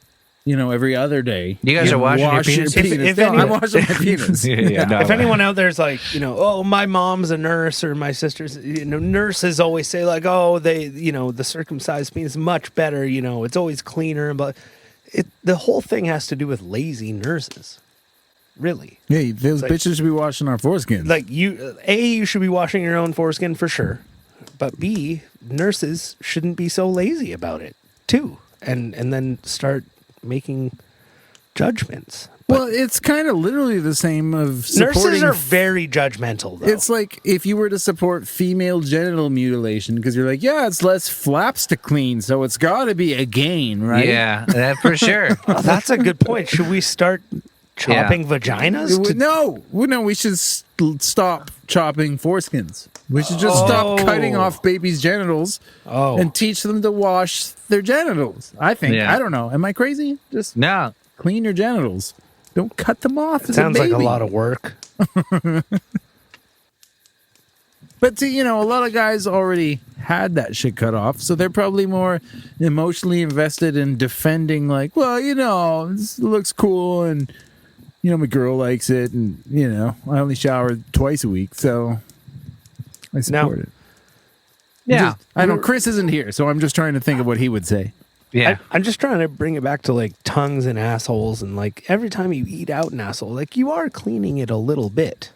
Speaker 3: every other day.
Speaker 2: You guys are washing your penis?
Speaker 3: I'm washing my penis.
Speaker 1: if anyone out there's like, oh, my mom's a nurse or my sister's, nurses always say like, oh, they, the circumcised penis is much better. It's always cleaner. But the whole thing has to do with lazy nurses. Really?
Speaker 3: Yeah, those bitches should be washing our foreskins.
Speaker 1: Like you should be washing your own foreskin for sure. But B, nurses shouldn't be so lazy about it too. And then start making judgments.
Speaker 3: Well, it's kind of literally the same of supporting...
Speaker 1: Nurses are very judgmental, though.
Speaker 3: It's like if you were to support female genital mutilation, because you're like, yeah, it's less flaps to clean, so it's got to be a gain, right?
Speaker 2: Yeah, that for sure.
Speaker 1: Oh, that's a good point. Should we start chopping vaginas?
Speaker 3: No, we should stop chopping foreskins. We should just stop cutting off babies' genitals and teach them to wash their genitals. I think. Yeah. I don't know. Am I crazy? Just clean your genitals. Don't cut them off. It
Speaker 1: sounds like a lot of work.
Speaker 3: But see, a lot of guys already had that shit cut off, so they're probably more emotionally invested in defending, like, well, this looks cool, and my girl likes it, and I only shower twice a week, so I support it.
Speaker 2: Yeah,
Speaker 3: I know Chris isn't here, so I'm just trying to think of what he would say.
Speaker 2: Yeah,
Speaker 1: I'm just trying to bring it back to like tongues and assholes, and like every time you eat out an asshole, like you are cleaning it a little bit,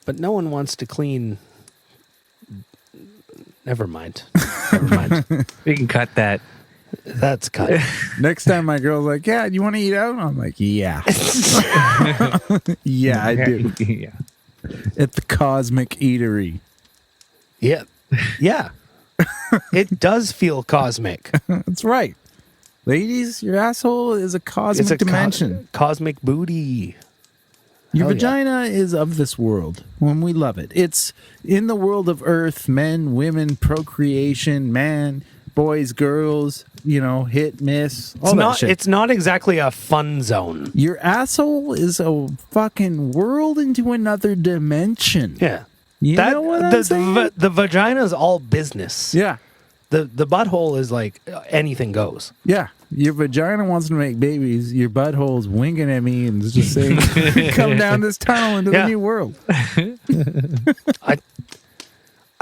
Speaker 1: but no one wants to clean. Never mind.
Speaker 2: We can cut that.
Speaker 1: That's cut.
Speaker 3: Next time my girl's like, yeah, you want to eat out? I'm like, yeah. Yeah, I do.
Speaker 2: Yeah.
Speaker 3: At the Cosmic Eatery.
Speaker 1: Yeah. Yeah. It does feel cosmic.
Speaker 3: That's right. Ladies, your asshole is a cosmic dimension.
Speaker 1: Cosmic booty.
Speaker 3: Your vagina is of this world when we love it. It's in the world of earth, men, women, procreation, man, boys, girls, hit, miss, all that shit.
Speaker 1: It's not exactly a fun zone.
Speaker 3: Your asshole is a fucking world into another dimension.
Speaker 1: Yeah.
Speaker 3: You know what I'm saying?
Speaker 1: The vagina is all business.
Speaker 3: Yeah.
Speaker 1: The butthole is like anything goes.
Speaker 3: Yeah. Your vagina wants to make babies. Your butthole's winking at me and is just saying, come down this tunnel into the new world.
Speaker 1: I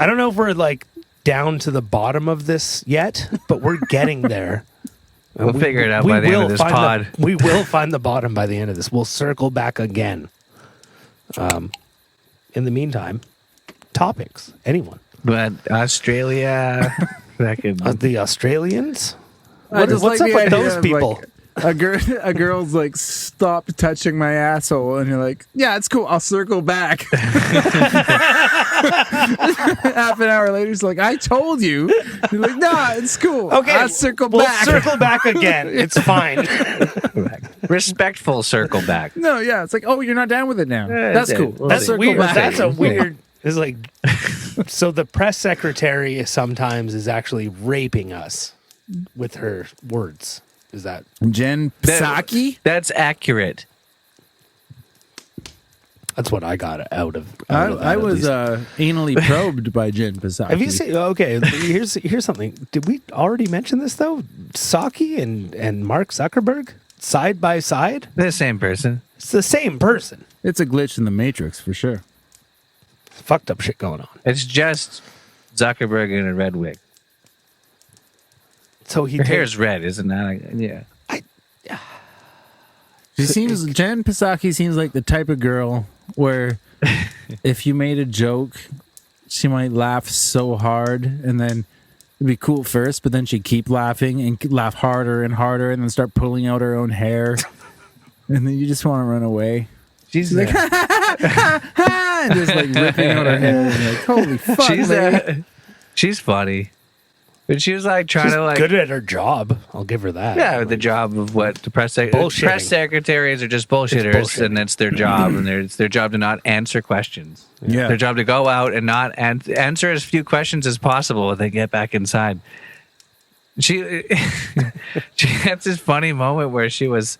Speaker 1: don't know if we're like down to the bottom of this yet, but we're getting there.
Speaker 2: We'll figure it out by the end of this pod.
Speaker 1: We will find the bottom by the end of this. We'll circle back again. In the meantime, topics. Anyone?
Speaker 2: But Australia,
Speaker 1: the Australians?
Speaker 3: What's
Speaker 1: up with those people?
Speaker 3: Like, a girl's like, stop touching my asshole, and you're like, yeah, it's cool. I'll circle back. Half an hour later, she's like, I told you. You're like, nah, it's cool.
Speaker 1: Okay,
Speaker 3: I'll circle
Speaker 1: we'll
Speaker 3: back.
Speaker 1: Circle back again. It's fine.
Speaker 2: Respectful circle back.
Speaker 3: No, yeah, it's like, oh, you're not down with it now. That's cool.
Speaker 1: That's weird.
Speaker 3: Back.
Speaker 1: That's a weird. It's like, so the press secretary sometimes is actually raping us with her words. Is that
Speaker 3: Jen Psaki?
Speaker 2: That's accurate.
Speaker 1: That's what I got out of.
Speaker 3: I was anally probed by Jen Psaki.
Speaker 1: Have you seen? Okay, here's something. Did we already mention this though? Psaki and Mark Zuckerberg side by side.
Speaker 2: The same person.
Speaker 1: It's the same person.
Speaker 3: It's a glitch in the Matrix for sure.
Speaker 1: Fucked up shit going on.
Speaker 2: It's just Zuckerberg in a red wig.
Speaker 1: So he
Speaker 2: Her hair's red, isn't that? Yeah.
Speaker 3: Jen Psaki seems like the type of girl where if you made a joke, she might laugh so hard and then it'd be cool first, but then she'd keep laughing and laugh harder and harder and then start pulling out her own hair. And then you just want to run away.
Speaker 2: She's
Speaker 3: like, ha, ha, ha, ha, and just like ripping out her hair. And you're like, holy fuck,
Speaker 2: she's funny. But she was like trying
Speaker 1: She's
Speaker 2: to like
Speaker 1: good at her job. I'll give her that.
Speaker 2: Yeah, the job of what the press secretaries are just bullshitters, and it's their job, and it's their job to not answer questions.
Speaker 3: Yeah,
Speaker 2: their job to go out and not answer as few questions as possible when they get back inside. She had this funny moment where she was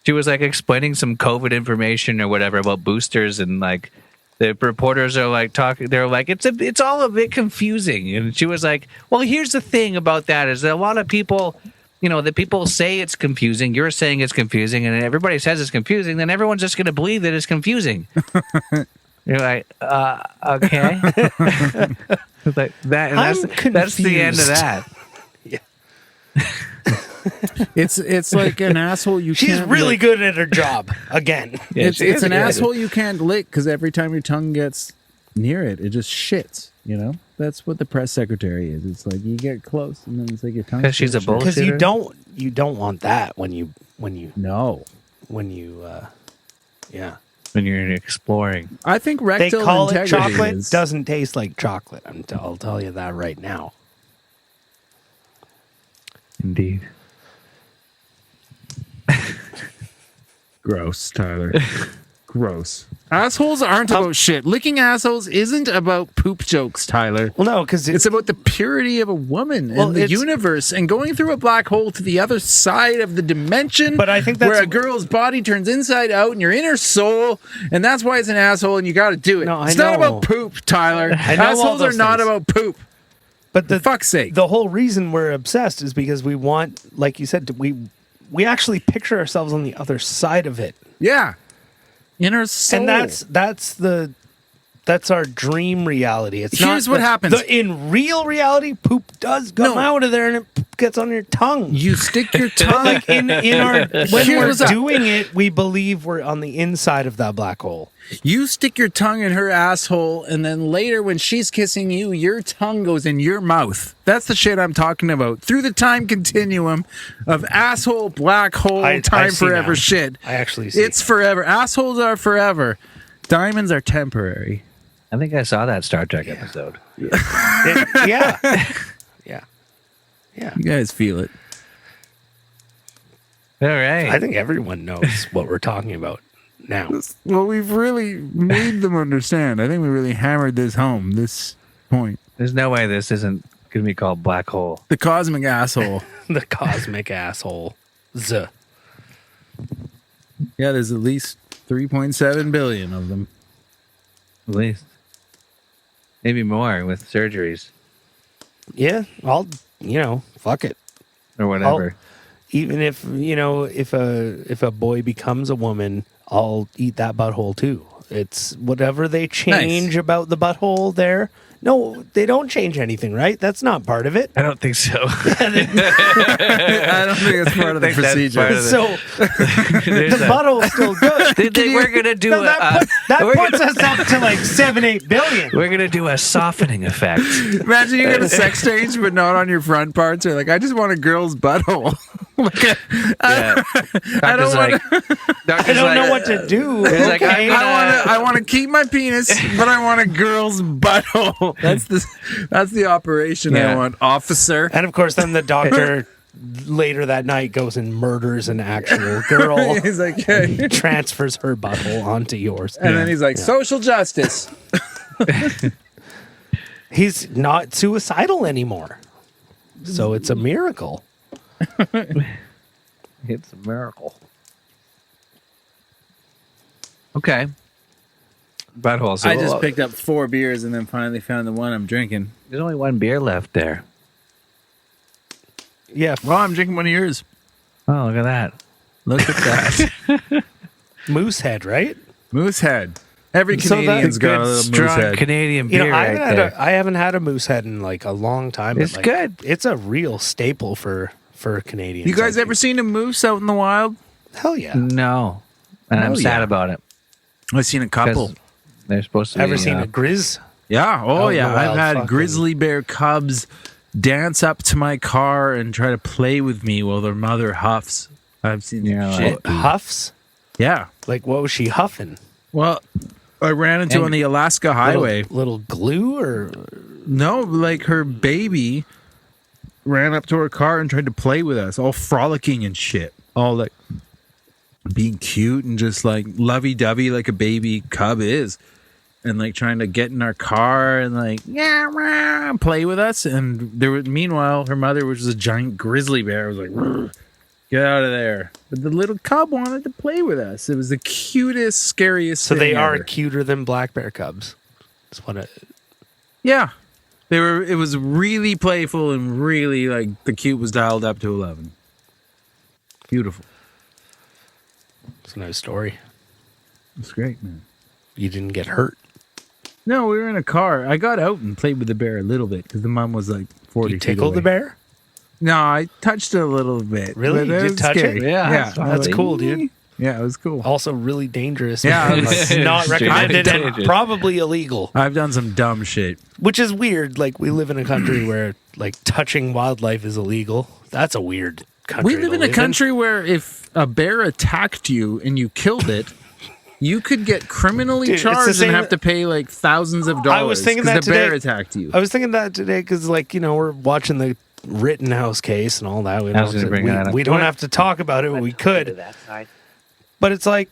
Speaker 2: like explaining some COVID information or whatever about boosters, and like the reporters are like talking. They're like, it's all a bit confusing. And she was like, well, here's the thing about that is that a lot of people, that people say it's confusing. You're saying it's confusing, and everybody says it's confusing. Then everyone's just going to believe that it's confusing. You're like, okay, like that. And that's the end of that.
Speaker 1: Yeah.
Speaker 3: It's like an asshole
Speaker 1: She's
Speaker 3: can't
Speaker 1: really
Speaker 3: lick.
Speaker 1: good at her job again.
Speaker 2: Yeah,
Speaker 3: it's an asshole you can't lick because every time your tongue gets near it, it just shits. That's what the press secretary is. It's like you get close and then it's like your tongue.
Speaker 2: Because she's a bullshitter.
Speaker 1: Because you don't want that when you yeah.
Speaker 2: When you're exploring.
Speaker 3: I think
Speaker 1: They
Speaker 3: rectal
Speaker 1: call it
Speaker 3: integrity
Speaker 1: chocolate.
Speaker 3: is-
Speaker 1: Doesn't taste like chocolate. I'll tell you that right now.
Speaker 2: Indeed.
Speaker 3: Gross, Tyler. Gross. Assholes aren't about shit. Licking assholes isn't about poop jokes, Tyler.
Speaker 1: Well, no, because
Speaker 3: It's about the purity of a woman and the universe and going through a black hole to the other side of the dimension.
Speaker 1: But I think that's
Speaker 3: where a girl's body turns inside out and your inner soul, and that's why it's an asshole and you got to do it.
Speaker 1: No,
Speaker 3: it's
Speaker 1: I
Speaker 3: not
Speaker 1: know.
Speaker 3: about poop, Tyler.
Speaker 1: I know all
Speaker 3: Assholes are
Speaker 1: those
Speaker 3: not
Speaker 1: things.
Speaker 3: about poop.
Speaker 1: But
Speaker 3: For fuck's sake.
Speaker 1: the whole reason we're obsessed is because we want, like you said, we actually picture ourselves on the other side of it,
Speaker 3: Yeah. Inner soul.
Speaker 1: and that's our dream reality. It's
Speaker 3: Here's
Speaker 1: not
Speaker 3: what happens.
Speaker 1: In real reality, poop does come out of there and it gets on your tongue.
Speaker 3: You stick your tongue.
Speaker 1: Like in our when
Speaker 3: Here's
Speaker 1: we're
Speaker 3: a-
Speaker 1: doing it, we believe we're on the inside of that black hole.
Speaker 3: You stick your tongue in her asshole, and then later when she's kissing you, your tongue goes in your mouth. That's the shit I'm talking about. Through the time continuum of asshole, black hole,
Speaker 1: I
Speaker 3: time
Speaker 1: see
Speaker 3: forever
Speaker 1: now.
Speaker 3: shit.
Speaker 1: I actually see.
Speaker 3: It's forever. Assholes are forever. Diamonds are temporary.
Speaker 2: I think I saw that Star Trek episode.
Speaker 1: yeah.
Speaker 3: You guys feel it.
Speaker 2: All right.
Speaker 1: I think everyone knows what we're talking about now.
Speaker 3: Well, we've really made them understand. I think we really hammered this home, this point.
Speaker 2: There's no way this isn't going to be called Black Hole.
Speaker 3: The cosmic asshole.
Speaker 1: The cosmic asshole. Z.
Speaker 3: Yeah, there's at least 3.7 billion of them.
Speaker 2: At least. Maybe more with surgeries
Speaker 1: Yeah, fuck it.
Speaker 2: or whatever.
Speaker 1: Even if if a boy becomes a woman, I'll eat that butthole too. It's whatever they change about the butthole there. No, they don't change anything, right? That's not part of it.
Speaker 2: I don't think so.
Speaker 3: I don't think it's part of the
Speaker 2: think that's
Speaker 3: procedure.
Speaker 2: part of
Speaker 1: So the butthole's still good.
Speaker 2: We're going to do
Speaker 1: No, that puts us up to like 7-8 billion.
Speaker 2: we're going to do a softening effect.
Speaker 3: Imagine you get a sex change, but not on your front parts. Or like, I just want a girl's butthole.
Speaker 2: Yeah.
Speaker 3: I don't want
Speaker 1: I don't know what to do.
Speaker 2: He's like,
Speaker 1: Okay.
Speaker 3: I want to keep my penis, but I want a girl's butthole. That's the operation I
Speaker 2: Yeah.
Speaker 3: want, officer.
Speaker 1: And of course, then the doctor later that night goes and murders an actual girl,
Speaker 3: He's like, hey.
Speaker 1: transfers her butthole onto yours.
Speaker 3: And then he's like, social justice.
Speaker 1: He's not suicidal anymore. So it's a miracle.
Speaker 2: It's a miracle. Okay. Butthole. So
Speaker 3: I just picked up 4 beers and then finally found the one I'm drinking.
Speaker 2: There's only one beer left there.
Speaker 1: Yeah.
Speaker 3: Well, I'm drinking one of yours.
Speaker 2: Oh, look at that.
Speaker 3: Look at that.
Speaker 1: Moosehead, right?
Speaker 3: Moosehead. Every
Speaker 1: So that-
Speaker 3: Canadian's got a
Speaker 2: Good,
Speaker 3: little moose
Speaker 2: strong
Speaker 3: head.
Speaker 2: Canadian
Speaker 1: You
Speaker 2: beer
Speaker 1: know,
Speaker 2: right there.
Speaker 1: I haven't had a moose head in like a long time.
Speaker 2: It's
Speaker 1: but, like,
Speaker 2: good.
Speaker 1: It's a real staple for Canadians.
Speaker 3: You guys
Speaker 1: I
Speaker 3: ever
Speaker 1: think.
Speaker 3: seen a moose out in the wild?
Speaker 1: Hell yeah.
Speaker 2: No. And I'm
Speaker 3: Oh,
Speaker 2: sad
Speaker 3: yeah.
Speaker 2: about it.
Speaker 3: I've seen a couple.
Speaker 2: 'Cause they're supposed to
Speaker 1: Ever
Speaker 2: be,
Speaker 1: seen a grizz?
Speaker 3: Yeah. Oh,
Speaker 1: Out in
Speaker 3: yeah.
Speaker 1: the
Speaker 3: I've
Speaker 1: wild,
Speaker 3: had
Speaker 1: fucking-
Speaker 3: grizzly bear cubs dance up to my car and try to play with me while their mother huffs. I've seen
Speaker 2: Yeah,
Speaker 3: shit. dude.
Speaker 1: Huffs?
Speaker 3: Yeah.
Speaker 1: Like what was she huffing?
Speaker 3: Well, I ran into
Speaker 2: And
Speaker 3: on the Alaska Highway.
Speaker 1: Little glue or
Speaker 3: No, like her baby ran up to her car and tried to play with us, all frolicking and shit. All like being cute and just like lovey-dovey like a baby cub is. And like trying to get in our car and like play with us. And there was, meanwhile, her mother, which was a giant grizzly bear, was like, "Rrr, get out of there. But the little cub wanted to play with us. It was the cutest, scariest.
Speaker 1: so they
Speaker 3: thing
Speaker 1: are
Speaker 3: ever.
Speaker 1: cuter than black bear cubs. That's what
Speaker 3: Yeah. They were. It was really playful and really like the cute was dialed up to 11. Beautiful.
Speaker 1: it's a nice story.
Speaker 3: It's great, man.
Speaker 1: You didn't get hurt.
Speaker 3: No, we were in a car. I got out and played with the bear a little bit because the mom was like 40
Speaker 1: You
Speaker 3: feet
Speaker 1: tickled
Speaker 3: away.
Speaker 1: the bear?
Speaker 3: No, I touched it a little bit.
Speaker 1: Really?
Speaker 3: but
Speaker 1: You
Speaker 3: it
Speaker 1: did
Speaker 3: was
Speaker 1: touch it?
Speaker 3: scary.
Speaker 2: Yeah,
Speaker 3: yeah,
Speaker 1: That's cool, dude.
Speaker 3: Yeah, it was cool.
Speaker 1: Also really dangerous.
Speaker 3: Yeah,
Speaker 1: man.
Speaker 3: it was
Speaker 1: Like, not
Speaker 2: extremely
Speaker 1: recommended and
Speaker 2: dangerous.
Speaker 1: probably illegal.
Speaker 3: I've done some dumb shit.
Speaker 1: Which is weird. Like we live in a country where like touching wildlife is illegal. That's a weird country.
Speaker 3: We live
Speaker 1: to
Speaker 3: in a country where if a bear attacked you and you killed it, you could get criminally
Speaker 1: Dude, it's the
Speaker 3: charged
Speaker 1: same-
Speaker 3: and have to pay like thousands of dollars.
Speaker 1: I was thinking
Speaker 3: 'cause
Speaker 1: that
Speaker 3: the bear
Speaker 1: today.
Speaker 3: attacked you.
Speaker 1: I was thinking that today because, like, you know, we're watching the Rittenhouse case and all that.
Speaker 2: I was gonna bring that up.
Speaker 1: we don't have to talk about it, but we could.
Speaker 4: That side.
Speaker 1: But it's like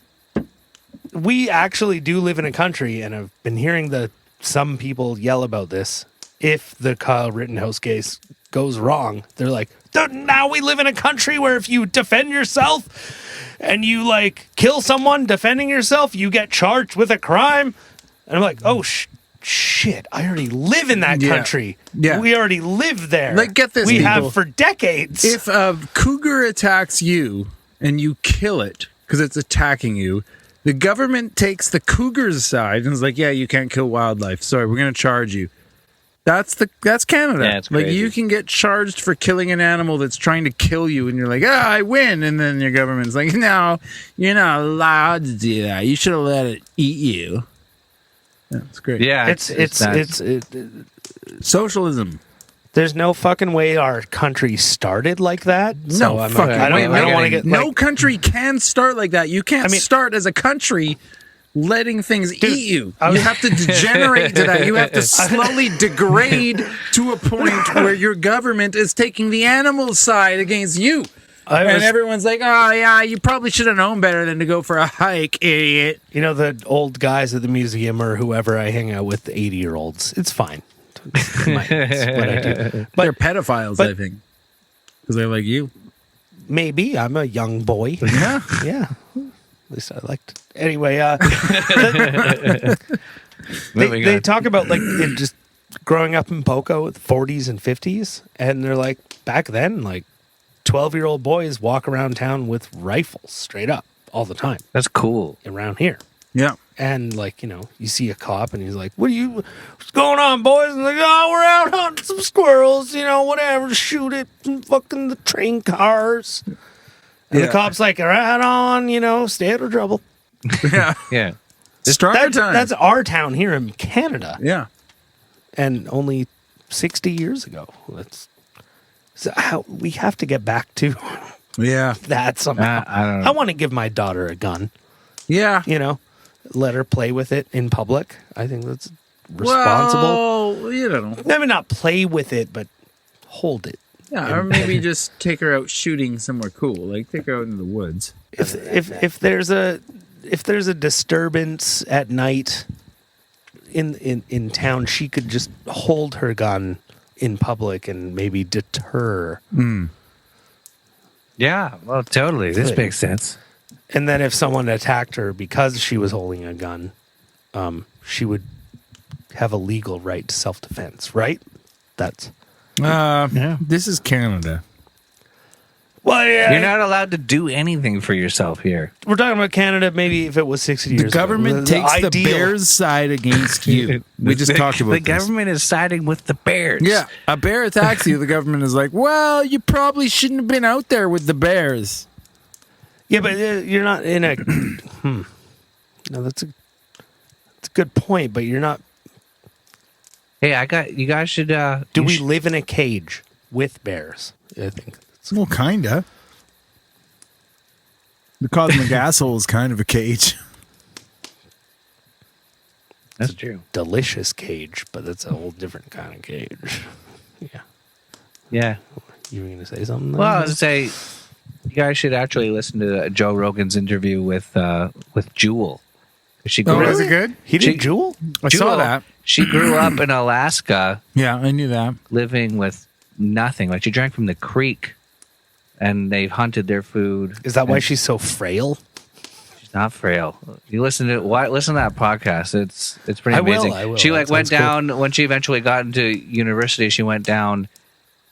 Speaker 1: we actually do live in a country, and I've been hearing some people yell about this. If the Kyle Rittenhouse case goes wrong, they're like, now we live in a country where if you defend yourself and you like kill someone defending yourself, you get charged with a crime. And I'm like, oh shit! I already live in that
Speaker 3: Yeah.
Speaker 1: country.
Speaker 3: Yeah.
Speaker 1: We already live there.
Speaker 3: Like, get this,
Speaker 1: we
Speaker 3: people.
Speaker 1: have for decades.
Speaker 3: If a cougar attacks you and you kill it because it's attacking you, the government takes the cougar's side and is like, yeah, you can't kill wildlife. Sorry, we're going to charge you. That's Canada.
Speaker 2: Yeah, it's
Speaker 3: like
Speaker 2: crazy.
Speaker 3: you can get charged for killing an animal that's trying to kill you, and you're like, I win, and then your government's like, no, you're not allowed to do that. You should have let it eat you. That's great.
Speaker 2: Yeah,
Speaker 1: it's
Speaker 2: nuts.
Speaker 3: Socialism.
Speaker 1: there's no fucking way our country started like that. So
Speaker 3: No
Speaker 1: I'm
Speaker 3: fucking
Speaker 1: I
Speaker 3: way.
Speaker 1: don't, I don't want to get
Speaker 3: No
Speaker 1: like,
Speaker 3: country can start like that. You can't
Speaker 1: I mean-
Speaker 3: start as a country letting things eat you.
Speaker 1: I was-
Speaker 3: You have to degenerate to that. You have to slowly degrade to a point where your government is taking the animal side against you. And everyone's like, oh, yeah, you probably should have known better than to go for a hike, idiot.
Speaker 1: you know, the old guys at the museum or whoever I hang out with, the 80-year-olds. It's fine. It's what I do.
Speaker 3: They're
Speaker 1: But
Speaker 3: pedophiles, I think. Because they're like you.
Speaker 1: maybe I'm a young boy.
Speaker 3: Yeah.
Speaker 1: Yeah. At least I liked. Anyway,
Speaker 2: Moving
Speaker 1: they
Speaker 2: on.
Speaker 1: talk about like it just growing up in Poco with 40s and 50s, and they're like back then, like 12-year-old boys walk around town with rifles straight up all the time
Speaker 2: That's cool.
Speaker 1: around here.
Speaker 3: Yeah.
Speaker 1: And like, you know, you see a cop and he's like, what's going on, boys? And like, oh, we're out hunting some squirrels, you know, whatever, shoot it, and fucking the train cars. And
Speaker 3: Yeah.
Speaker 1: the cop's like, right on, you know, stay out of trouble.
Speaker 3: Yeah.
Speaker 2: Yeah.
Speaker 3: Start
Speaker 1: That's,
Speaker 3: time.
Speaker 1: that's our town here in Canada.
Speaker 3: yeah.
Speaker 1: And only 60 years ago. That's so how we have to get back to
Speaker 3: Yeah.
Speaker 1: that somehow.
Speaker 2: I don't know.
Speaker 1: I want to give my daughter a gun,
Speaker 3: Yeah.
Speaker 1: you know, let her play with it in public. I think that's responsible.
Speaker 3: Well, you don't know.
Speaker 1: I mean, not play with it, but hold it.
Speaker 3: Yeah, or maybe just take her out shooting somewhere cool. Like take her out into the woods.
Speaker 1: If there's a disturbance at night in town, she could just hold her gun in public and maybe deter.
Speaker 2: Yeah, well, totally. This
Speaker 1: Good.
Speaker 2: makes sense.
Speaker 1: And then if someone attacked her because she was holding a gun, she would have a legal right to self-defense, right? That's
Speaker 3: Yeah. This is Canada.
Speaker 1: Well, yeah.
Speaker 2: You're not allowed to do anything for yourself here.
Speaker 1: We're talking about Canada. Maybe if it was 60 years
Speaker 3: The government
Speaker 1: ago.
Speaker 3: takes the
Speaker 1: ideal.
Speaker 3: bear's side against you. We just talked about
Speaker 2: the
Speaker 3: this.
Speaker 2: government is siding with the bears.
Speaker 3: Yeah, a bear attacks you. The government is like, well, you probably shouldn't have been out there with the bears.
Speaker 1: Yeah, but you're not in a. No, that's a good point. But you're not.
Speaker 2: Hey, you guys should.
Speaker 1: Do we live in a cage with bears? I think.
Speaker 3: Well, kinda. The cosmic asshole is kind of a cage.
Speaker 2: That's true.
Speaker 1: Delicious cage, but that's a whole different kind of cage. Yeah.
Speaker 2: Yeah.
Speaker 1: You were going to say something?
Speaker 2: Well, I was gonna say, you guys should actually listen to Joe Rogan's interview with Jewel. She grew
Speaker 3: Was it good?
Speaker 1: He did Jewel?
Speaker 3: I saw that.
Speaker 2: She grew up in Alaska,
Speaker 3: Yeah, I knew that.
Speaker 2: living with nothing. Like she drank from the creek, and they hunted their food.
Speaker 1: Is that why
Speaker 2: And
Speaker 1: she's so frail?
Speaker 2: she's not frail? You listen to that podcast. It's pretty
Speaker 1: I will,
Speaker 2: amazing.
Speaker 1: I will.
Speaker 2: She
Speaker 1: That
Speaker 2: went
Speaker 1: sounds cool.
Speaker 2: down when she eventually got into university. She went down,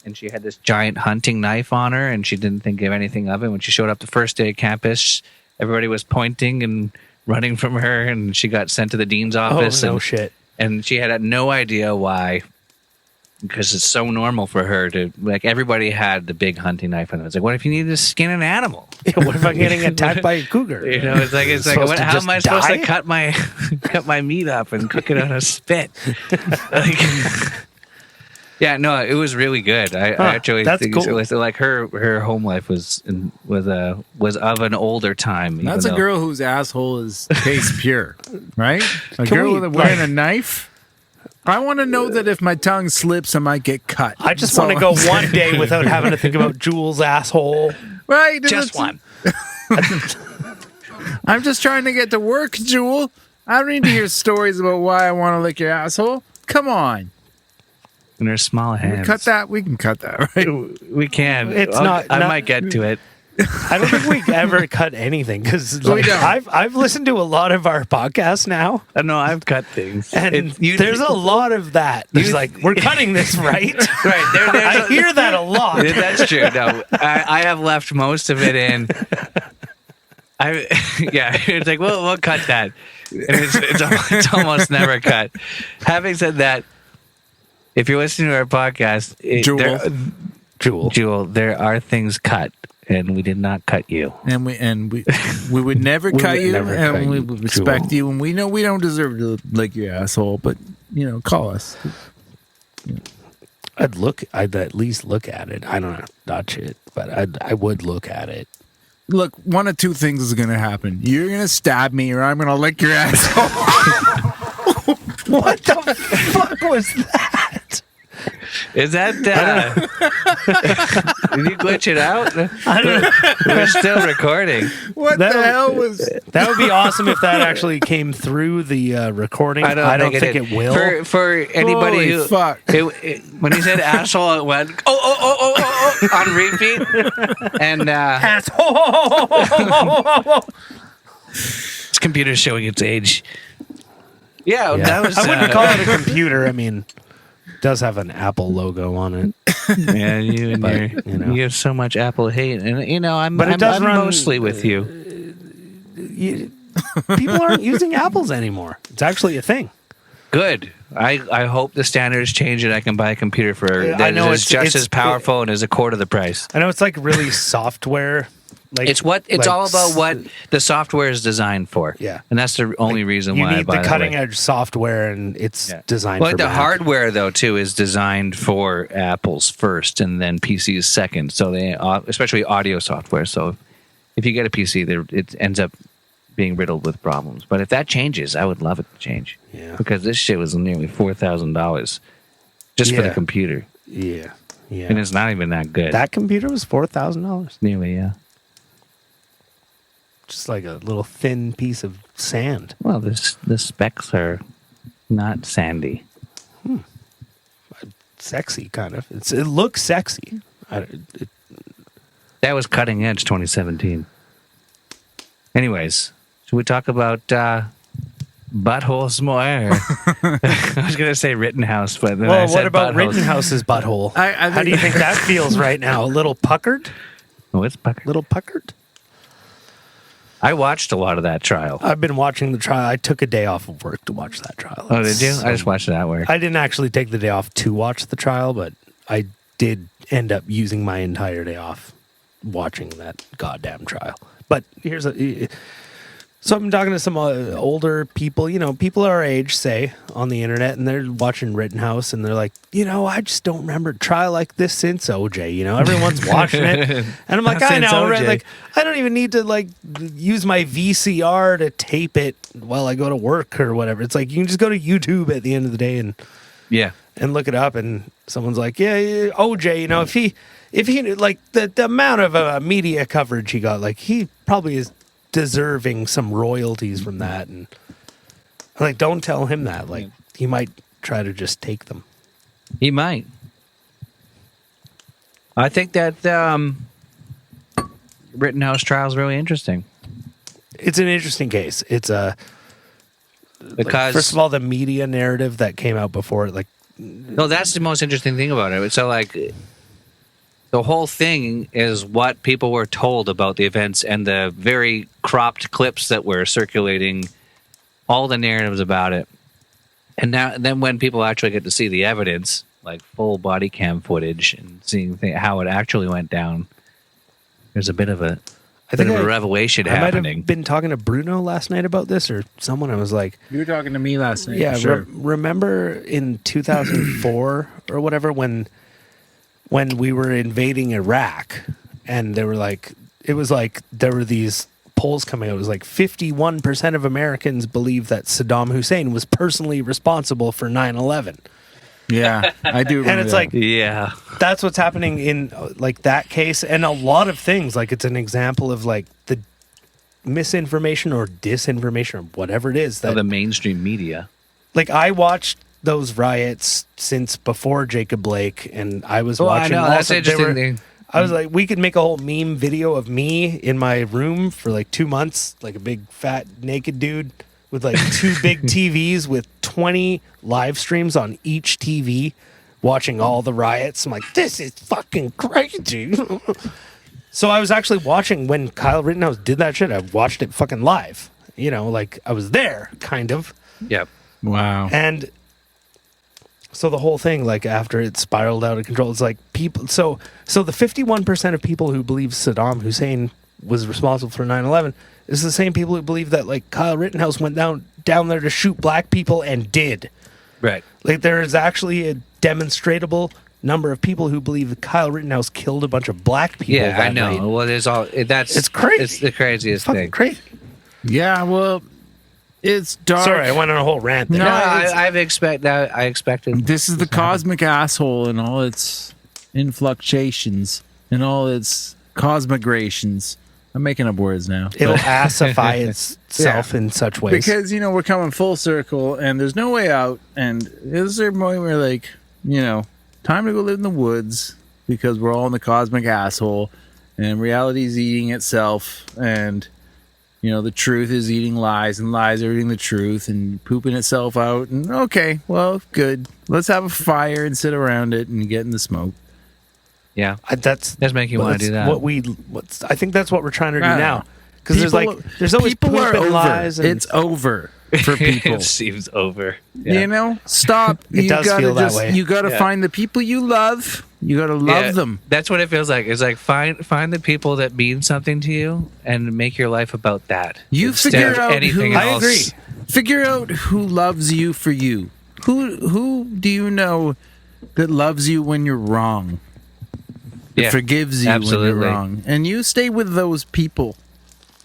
Speaker 2: and she had this giant hunting knife on her, and she didn't think of anything of it. When she showed up the first day of campus, everybody was pointing and running from her, and she got sent to the dean's office.
Speaker 1: Oh, no
Speaker 2: and,
Speaker 1: shit.
Speaker 2: and she had no idea why, because it's so normal for her to, like, everybody had the big hunting knife, and it was like, what if you needed to skin an animal?
Speaker 1: Yeah, what if I'm getting attacked by a cougar?
Speaker 2: You know, it's like
Speaker 1: Supposed to
Speaker 2: how
Speaker 1: just
Speaker 2: am I supposed
Speaker 1: die?
Speaker 2: to cut my meat up and cook it on a spit? Like, yeah, no, it was really good. I actually
Speaker 1: that's
Speaker 2: think
Speaker 1: cool.
Speaker 2: it's like her home life was of an older time. even
Speaker 3: That's a
Speaker 2: though-
Speaker 3: girl whose asshole is tastes pure, right? A
Speaker 1: Can
Speaker 3: girl
Speaker 1: we,
Speaker 3: with wearing
Speaker 1: like-
Speaker 3: a knife. I want to know that if my tongue slips, I might get cut.
Speaker 1: I just
Speaker 3: So-
Speaker 1: want to go one day without having to think about Jules' asshole.
Speaker 3: right.
Speaker 2: just
Speaker 3: it's-
Speaker 2: one.
Speaker 3: I'm just trying to get to work, Jewel. I don't need to hear stories about why I want to lick your asshole. Come on,
Speaker 2: In her small hands.
Speaker 3: cut that. We can cut that, right?
Speaker 2: We can.
Speaker 1: It's
Speaker 2: I might get to it.
Speaker 1: I don't think we ever cut anything because like,
Speaker 3: don't.
Speaker 1: I've listened to a lot of our podcasts now,
Speaker 2: I know I've cut things.
Speaker 1: and there's a lot of that. There's like, we're cutting this, right?
Speaker 2: right.
Speaker 1: I hear that a lot.
Speaker 2: Yeah, that's true. No, I have left most of it in. It's like we'll cut that, and it's almost never cut. Having said that, if you're listening to our podcast, Jewel, there are things cut, and we did not cut you.
Speaker 3: And we would never cut
Speaker 1: would
Speaker 3: you,
Speaker 1: never cut
Speaker 3: and we
Speaker 1: you,
Speaker 3: would respect
Speaker 1: Jewel.
Speaker 3: you, and we know we don't deserve to lick your asshole, but call us.
Speaker 1: I'd at least look at it. I don't know, touch it, but I would look at it.
Speaker 3: Look, one of two things is going to happen. You're going to stab me, or I'm going to lick your asshole.
Speaker 1: What the fuck was that?
Speaker 2: Is that? Did you glitch it out?
Speaker 1: I don't know.
Speaker 2: We're still recording.
Speaker 3: What
Speaker 1: That
Speaker 3: the
Speaker 1: was-
Speaker 3: hell was?
Speaker 1: That would be awesome if that actually came through the recording. I don't think it will.
Speaker 2: For anybody
Speaker 3: Holy
Speaker 2: who
Speaker 3: fuck.
Speaker 2: When he said asshole, it went oh on repeat, and this computer's showing its age. Yeah,
Speaker 1: Yeah.
Speaker 2: that was.
Speaker 1: I wouldn't call it a computer. I mean, it does have an Apple logo on it.
Speaker 2: Yeah, you and
Speaker 1: But,
Speaker 2: your,
Speaker 1: you know.
Speaker 2: you have so much Apple hate, and I'm
Speaker 1: But it does
Speaker 2: I'm
Speaker 1: run-
Speaker 2: mostly with you.
Speaker 1: People aren't using apples anymore. It's actually a thing.
Speaker 2: Good. I hope the standards change and I can buy a computer for
Speaker 1: I
Speaker 2: that
Speaker 1: know
Speaker 2: is just
Speaker 1: it's
Speaker 2: as powerful and is a quarter of the price.
Speaker 1: I know it's like really software. Like
Speaker 2: It's all about what the software is designed for.
Speaker 1: Yeah.
Speaker 2: And that's the only reason
Speaker 1: you
Speaker 2: why I
Speaker 1: need
Speaker 2: buy
Speaker 1: the
Speaker 2: that
Speaker 1: cutting
Speaker 2: way.
Speaker 1: edge software, and it's
Speaker 2: Yeah.
Speaker 1: designed
Speaker 2: Well,
Speaker 1: for
Speaker 2: the
Speaker 1: Mac.
Speaker 2: hardware though too is designed for Apple's first and then PC's second. So they especially audio software. So if you get a PC, it ends up being riddled with problems. But if that changes, I would love it to change.
Speaker 1: Yeah.
Speaker 2: Because this shit was nearly $4,000 just for the
Speaker 1: Yeah.
Speaker 2: computer,
Speaker 1: Yeah, yeah.
Speaker 2: and it's not even that good.
Speaker 1: That computer was $4,000.
Speaker 2: Nearly, yeah.
Speaker 1: Just like a little thin piece of sand.
Speaker 2: Well, the specs are not sandy.
Speaker 1: Sexy, kind of. It looks sexy.
Speaker 2: That was cutting edge 2017. Anyways, should we talk about buttholes more? I was going to say Rittenhouse, but then I
Speaker 1: Well,
Speaker 2: said
Speaker 1: what about
Speaker 2: buttholes.
Speaker 1: Rittenhouse's butthole?
Speaker 3: I
Speaker 1: How do you think that feels right now? A little puckered?
Speaker 2: Oh, it's puckered.
Speaker 1: Little puckered.
Speaker 2: I watched a lot of that trial.
Speaker 1: I've been watching the trial. I took a day off of work to watch that trial.
Speaker 2: Oh, did you? I just watched it at work.
Speaker 1: I didn't actually take the day off to watch the trial, but I did end up using my entire day off watching that goddamn trial. But so I've been talking to some older people, people our age, say, on the internet, and they're watching Rittenhouse, and they're like, I just don't remember a trial like this since OJ. Everyone's watching it, and I'm like, I know, right? Like, I don't even need to use my VCR to tape it while I go to work or whatever. It's like you can just go to YouTube at the end of the day and look it up, and someone's like, OJ, if he like the amount of media coverage he got, like he probably is deserving some royalties from that, and like don't tell him that, like he might try to just take them.
Speaker 2: He might. I think that Rittenhouse trial is really interesting.
Speaker 1: It's an interesting case. It's
Speaker 2: because
Speaker 1: first of all, the media narrative that came out before it,
Speaker 2: no, that's the most interesting thing about it. So the whole thing is what people were told about the events and the very cropped clips that were circulating, all the narratives about it. And then when people actually get to see the evidence, like full body cam footage and seeing how it actually went down, there's a bit of a revelation happening.
Speaker 1: I might have been talking to Bruno last night about this, or someone. I was like,
Speaker 3: you were talking to me last night.
Speaker 1: Yeah,
Speaker 3: sure.
Speaker 1: Remember in 2004 or whatever when we were invading Iraq, and there were there were these polls coming out. It was like 51% of Americans believe that Saddam Hussein was personally responsible for 9/11.
Speaker 3: Yeah, I do.
Speaker 1: And it's
Speaker 2: yeah,
Speaker 1: that's what's happening in that case, and a lot of things. Like it's an example of the misinformation or disinformation or whatever it is that
Speaker 2: the mainstream media.
Speaker 1: Like I watched those riots since before Jacob Blake, and I was watching.
Speaker 2: I know, that's interesting.
Speaker 1: I was like, we could make a whole meme video of me in my room for 2 months, like a big fat naked dude with two big TVs with 20 live streams on each TV, watching all the riots. I'm like, this is fucking crazy. So I was actually watching when Kyle Rittenhouse did that shit. I watched it fucking live. I was there, kind of.
Speaker 2: Yep.
Speaker 3: Wow.
Speaker 1: And so the whole thing, after it spiraled out of control, it's like people. So the 51% of people who believe Saddam Hussein was responsible for 9/11 is the same people who believe that Kyle Rittenhouse went down there to shoot black people and did.
Speaker 2: Right.
Speaker 1: There is actually a demonstrable number of people who believe that Kyle Rittenhouse killed a bunch of black people.
Speaker 2: Yeah,
Speaker 1: that
Speaker 2: I know.
Speaker 1: night.
Speaker 2: Well, it's crazy. It's the craziest thing.
Speaker 1: Crazy.
Speaker 3: Yeah. Well. It's dark.
Speaker 1: Sorry, I went on a whole rant there.
Speaker 2: No, I expected.
Speaker 3: This is the cosmic asshole and all its influctuations and all its cosmigrations. I'm making up words now.
Speaker 1: It'll assify itself in such ways.
Speaker 3: Because, we're coming full circle and there's no way out. And is there a point where, time to go live in the woods because we're all in the cosmic asshole and reality's eating itself and... the truth is eating lies and lies are eating the truth and pooping itself out. And okay, well, good. Let's have a fire and sit around it and get in the smoke.
Speaker 2: Yeah.
Speaker 1: That's
Speaker 2: making you want to do that.
Speaker 1: I think that's what we're trying to do now. Because there's always
Speaker 3: people
Speaker 1: poop
Speaker 3: are
Speaker 1: and
Speaker 3: over.
Speaker 1: lies. And
Speaker 3: it's over for people.
Speaker 2: It seems over. Yeah.
Speaker 3: Stop.
Speaker 1: It does feel that way.
Speaker 3: You got to find the people you love. You got to love them.
Speaker 2: That's what it feels like. It's like find the people that mean something to you and make your life about that.
Speaker 3: You figure out
Speaker 2: anything
Speaker 3: who.
Speaker 2: else.
Speaker 3: I agree. Figure out who loves you for you. Who do you know that loves you when you're wrong? That forgives you when you're wrong, and you stay with those people.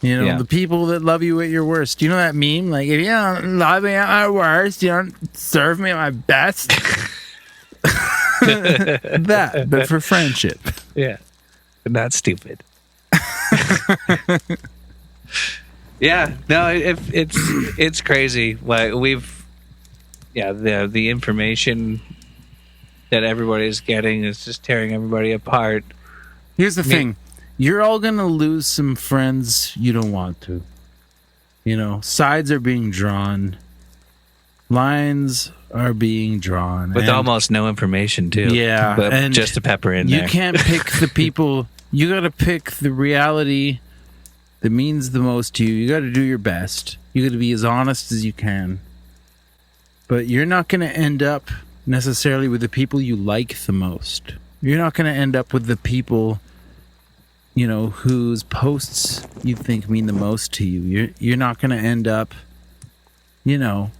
Speaker 3: The people that love you at your worst. You know that meme? If you don't love me at my worst, you don't serve me at my best. But for friendship.
Speaker 2: Yeah. But not stupid. Yeah. No, it's crazy. The information that everybody's getting is just tearing everybody apart.
Speaker 3: Here's the thing. You're all going to lose some friends you don't want to. Sides are being drawn. Lines are being drawn.
Speaker 2: With almost no information, too.
Speaker 3: Yeah.
Speaker 2: But just to pepper in there.
Speaker 3: You can't pick the people You got to pick the reality that means the most to you. You got to do your best. You got to be as honest as you can. But you're not going to end up necessarily with the people you like the most. You're not going to end up with the people, whose posts you think mean the most to you. You're not going to end up, in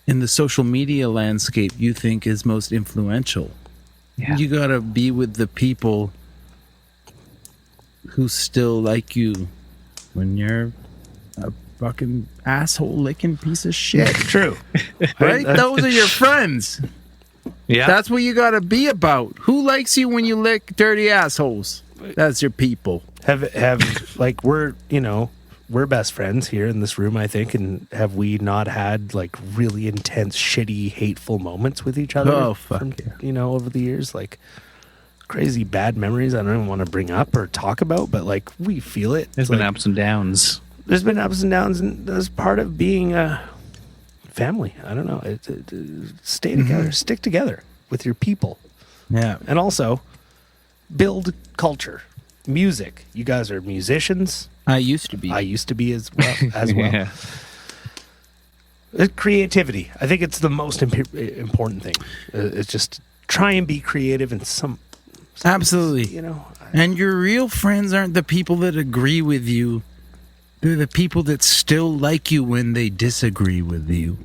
Speaker 3: the social media landscape you think is most influential. Yeah. You got to be with the people who still like you when you're a fucking asshole licking piece of shit.
Speaker 1: True.
Speaker 3: Right? Those are your friends.
Speaker 2: Yeah.
Speaker 3: That's what you got to be about. Who likes you when you lick dirty assholes? That's your people.
Speaker 1: Have like we're best friends here in this room, I think, and have we not had like really intense, shitty, hateful moments with each other?
Speaker 3: Oh, fuck yeah.
Speaker 1: Over the years, like crazy bad memories I don't even want to bring up or talk about, but like we feel it.
Speaker 2: There's been ups and downs.
Speaker 1: There's been ups and downs, and that's part of being a family. I don't know. Stay together, stick together with your people.
Speaker 3: Yeah.
Speaker 1: And also build culture. Music. You guys are musicians.
Speaker 3: I used to be.
Speaker 1: I used to be as well.
Speaker 2: Yeah.
Speaker 1: Creativity. I think it's the most important thing. It's just try and be creative in some
Speaker 3: Absolutely. And your real friends aren't the people that agree with you. They're the people that still like you when they disagree with you.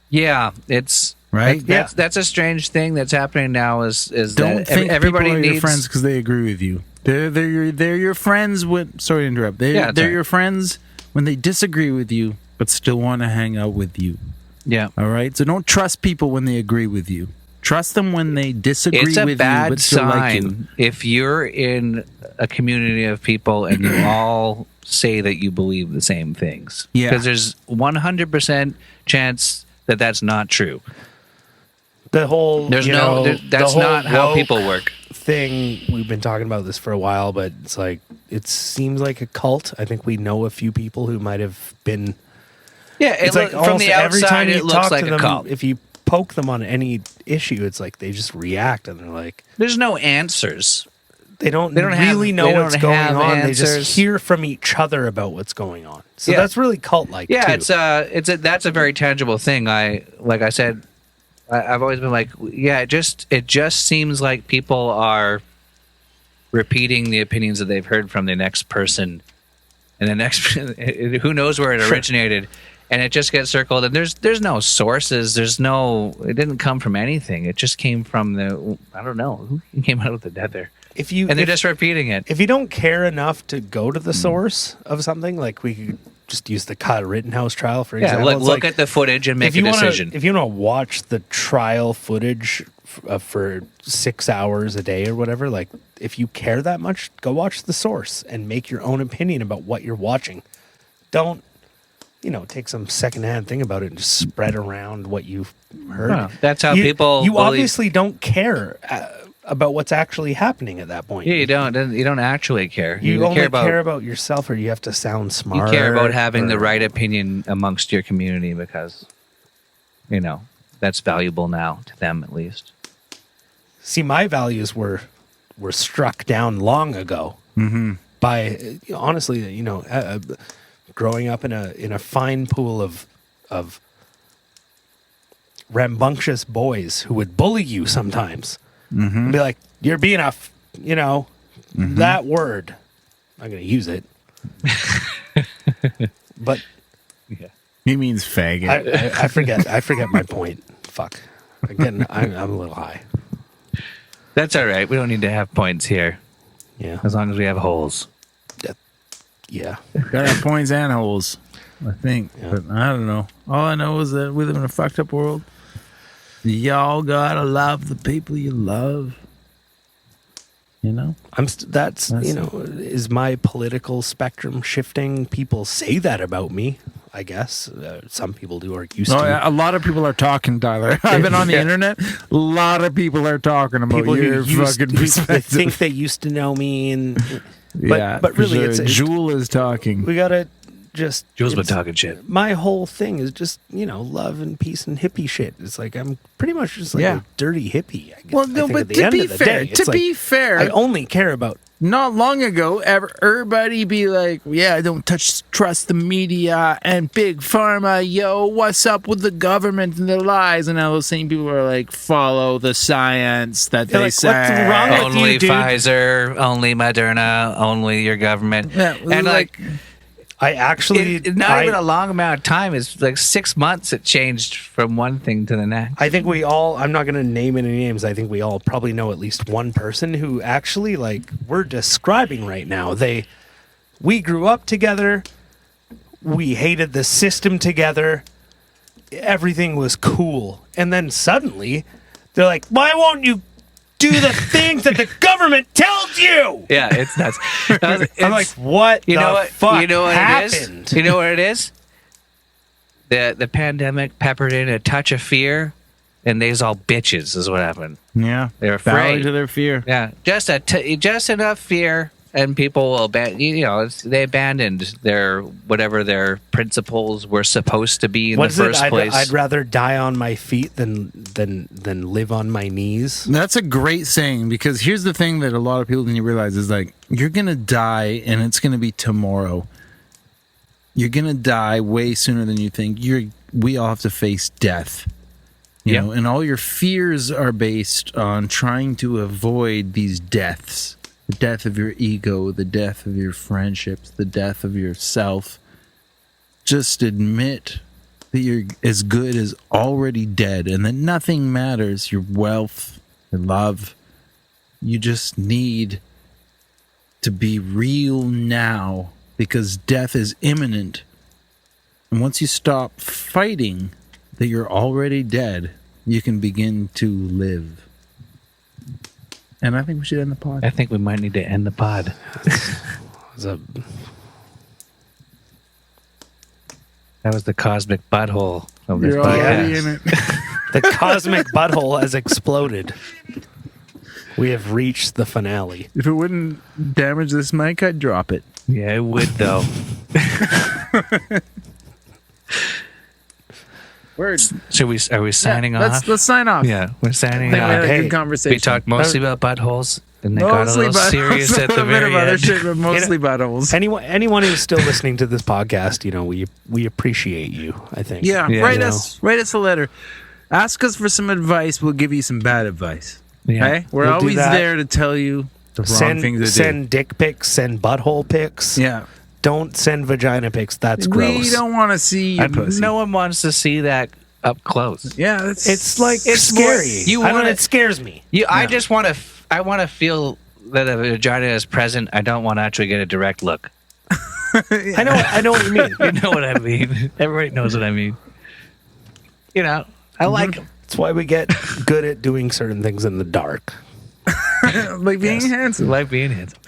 Speaker 2: Yeah, it's
Speaker 3: right.
Speaker 2: That's a strange thing that's happening now. Is
Speaker 3: don't
Speaker 2: that
Speaker 3: think
Speaker 2: everybody
Speaker 3: people are
Speaker 2: needs
Speaker 3: your friends because they agree with you. They're your friends when. Sorry to interrupt. They're your friends when they disagree with you, but still want to hang out with you.
Speaker 2: Yeah.
Speaker 3: All right. So don't trust people when they agree with you. Trust them when they disagree with you, but still like you.
Speaker 2: If you're in a community of people and you all say that you believe the same things.
Speaker 3: Yeah.
Speaker 2: Because there's 100% chance that that's not true.
Speaker 1: The whole
Speaker 2: that's not how people work.
Speaker 1: Thing, we've been talking about this for a while, but it's like it seems like a cult. I think we know a few people who might have been.
Speaker 2: Yeah, it's like from the outside, every time it looks like a cult.
Speaker 1: If you poke them on any issue, it's like they just react and they're like,
Speaker 2: "There's no answers."
Speaker 1: They don't really know what's going on. They just hear from each other about what's going on. So that's really cult-like.
Speaker 2: Yeah,
Speaker 1: too.
Speaker 2: That's a very tangible thing. Like I said, I've always been like, yeah, it just seems like people are repeating the opinions that they've heard from the next person, and the next who knows where it originated, and it just gets circled. And there's no sources. It didn't come from anything. It just came from I don't know who came out of the nether. They're just repeating it.
Speaker 1: If you don't care enough to go to the source of something, like we could just use the Kyle Rittenhouse trial, for example.
Speaker 2: Yeah, look at the footage and make a decision.
Speaker 1: If you want to watch the trial footage for 6 hours a day or whatever, like if you care that much, go watch the source and make your own opinion about what you're watching. Don't, take some secondhand thing about it and just spread around what you've heard.
Speaker 2: Well, that's how people.
Speaker 1: You obviously don't care about what's actually happening at that point.
Speaker 2: Yeah, you don't actually care.
Speaker 1: You only care about yourself, or you have to sound smart.
Speaker 2: You care about having the right opinion amongst your community because, that's valuable now to them at least.
Speaker 1: See, my values were struck down long ago by honestly, growing up in a fine pool of rambunctious boys who would bully you sometimes. And be like, you're being that word. I'm going to use it. But
Speaker 3: yeah. He means faggot.
Speaker 1: I forget my point. Fuck. Again, I'm a little high.
Speaker 2: That's all right. We don't need to have points here.
Speaker 1: Yeah.
Speaker 2: As long as we have holes.
Speaker 1: Yeah.
Speaker 3: Gotta have points and holes, I think. Yeah. But I don't know. All I know is that we live in a fucked up world. Y'all gotta love the people you love.
Speaker 1: Is my political spectrum shifting? People say that about me, I guess. Some people do or used to.
Speaker 3: Yeah, a lot of people are talking, Tyler. I've been on the internet. A lot of people are talking about people your fucking perspective.
Speaker 1: They think they used to know me, but really,
Speaker 3: sure. Jewel is talking.
Speaker 1: We gotta just.
Speaker 2: Jules been talking shit.
Speaker 1: My whole thing is just love and peace and hippie shit. It's like I'm pretty much just like a dirty hippie. I guess.
Speaker 3: Well, no, but to be fair, I only care about not long ago, everybody be like, yeah, don't trust the media and big pharma. Yo, what's up with the government and their lies? And now those same people are like, follow the science that they say.
Speaker 1: What's wrong with
Speaker 2: Only
Speaker 1: you, dude?
Speaker 2: Pfizer, only Moderna, only your government.
Speaker 3: Yeah,
Speaker 2: and like
Speaker 1: I actually...
Speaker 2: not even a long amount of time. It's like 6 months it changed from one thing to the next.
Speaker 1: I think we all, I'm not going to name any names, I think we all probably know at least one person who actually, like, we're describing right now. We grew up together, we hated the system together, everything was cool. And then suddenly, they're like, why won't you do the things that the government tells you?
Speaker 2: Yeah, it's nuts.
Speaker 1: I'm like, what
Speaker 2: you
Speaker 1: the
Speaker 2: know what,
Speaker 1: fuck
Speaker 2: you know what
Speaker 1: happened?
Speaker 2: It is? You know what it is? The pandemic peppered in a touch of fear, and they's all bitches is what happened.
Speaker 3: Yeah,
Speaker 2: They're
Speaker 3: bow
Speaker 2: afraid.
Speaker 3: to their fear.
Speaker 2: Yeah, just enough fear, and people will they abandoned their whatever their principles were supposed to be in the first place.
Speaker 1: I'd rather die on my feet than live on my knees.
Speaker 3: That's a great saying, because here's the thing that a lot of people need to realize is like, you're going to die and it's going to be tomorrow. You're going to die way sooner than you think. We all have to face death. You know, and all your fears are based on trying to avoid these deaths. The death of your ego, the death of your friendships, the death of yourself. Just admit that you're as good as already dead and that nothing matters. Your wealth, your love. You just need to be real now, because death is imminent. And once you stop fighting that you're already dead, you can begin to live. And I think we should end the pod.
Speaker 2: I think we might need to end the pod. That was the cosmic butthole of this
Speaker 3: You're
Speaker 2: podcast.
Speaker 3: already in it.
Speaker 1: The cosmic butthole has exploded. We have reached the finale.
Speaker 3: If it wouldn't damage this mic, I'd drop it.
Speaker 2: Yeah, it would though.
Speaker 3: Word.
Speaker 2: Are we signing off?
Speaker 3: Let's sign off.
Speaker 2: Yeah, we're signing
Speaker 3: I think we had
Speaker 2: off.
Speaker 3: a
Speaker 1: Hey,
Speaker 3: good conversation.
Speaker 2: We talked mostly about buttholes, and they got a
Speaker 3: Mostly
Speaker 2: little
Speaker 3: buttholes.
Speaker 2: serious at
Speaker 3: A
Speaker 2: the
Speaker 3: bit
Speaker 2: very
Speaker 3: of other
Speaker 2: end.
Speaker 3: shit, but mostly buttholes.
Speaker 1: Anyone who's still listening to this podcast, we appreciate you, I think.
Speaker 3: Yeah,
Speaker 2: Yeah,
Speaker 3: write
Speaker 1: you know.
Speaker 3: write us a letter. Ask us for some advice. We'll give you some bad advice.
Speaker 2: Yeah.
Speaker 3: Okay? We're
Speaker 1: We'll do
Speaker 3: always
Speaker 1: that.
Speaker 3: there to tell you the wrong things to
Speaker 1: Send dick pics, send butthole pics.
Speaker 3: do. Yeah.
Speaker 1: Don't send vagina pics. That's gross.
Speaker 3: We don't want to see your pussy.
Speaker 2: No one wants to see that up close.
Speaker 3: Yeah, that's,
Speaker 1: It's like
Speaker 2: It's
Speaker 1: scary.
Speaker 2: more-
Speaker 1: It scares me.
Speaker 2: I just want to. I want to feel that a vagina is present. I don't want to actually get a direct look.
Speaker 1: I know what you mean.
Speaker 2: You know what I mean. Everybody knows what I mean. You know, I like 'em.
Speaker 1: That's why we get good at doing certain things in the dark.
Speaker 3: like being handsome.
Speaker 2: Like being handsome.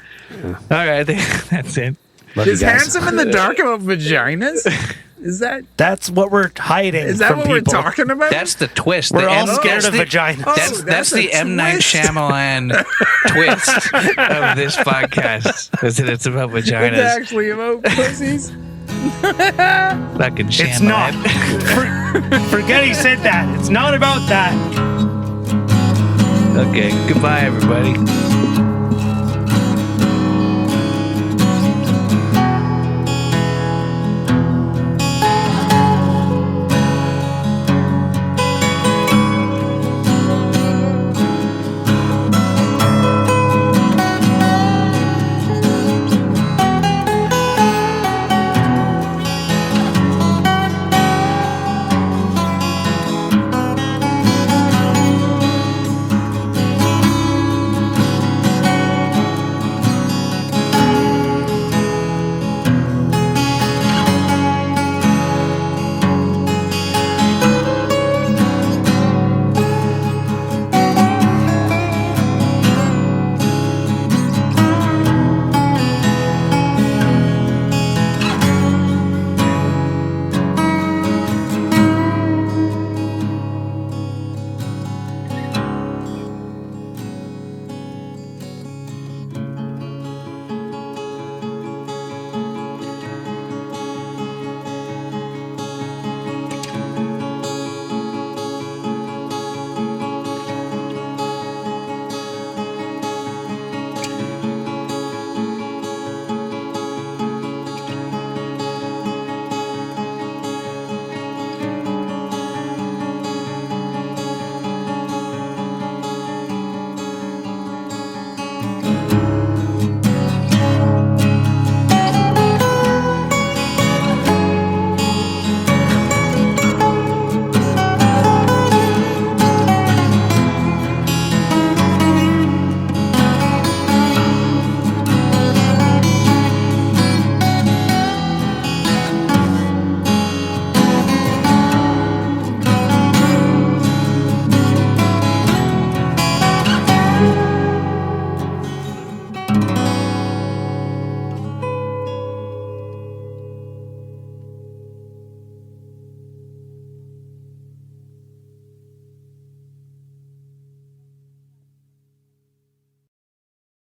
Speaker 2: All right, I think that's it.
Speaker 1: Love
Speaker 3: Is
Speaker 1: you guys.
Speaker 3: handsome in the dark about vaginas? Is that
Speaker 1: That's what we're hiding.
Speaker 3: is that
Speaker 1: from
Speaker 3: what
Speaker 1: people.
Speaker 3: we're talking about?
Speaker 2: That's the twist.
Speaker 1: We're
Speaker 2: The
Speaker 1: all
Speaker 2: M-
Speaker 1: scared of
Speaker 2: the-
Speaker 1: vaginas.
Speaker 2: That's
Speaker 3: that's
Speaker 2: the
Speaker 3: a
Speaker 2: M. Night
Speaker 3: twist.
Speaker 2: Shyamalan twist of this podcast. Is that it's about
Speaker 3: It's
Speaker 2: vaginas.
Speaker 3: actually about pussies.
Speaker 2: Fucking
Speaker 1: It's not.
Speaker 2: Shyamalan.
Speaker 1: Forget he said that. It's not about that.
Speaker 2: Okay, goodbye, everybody.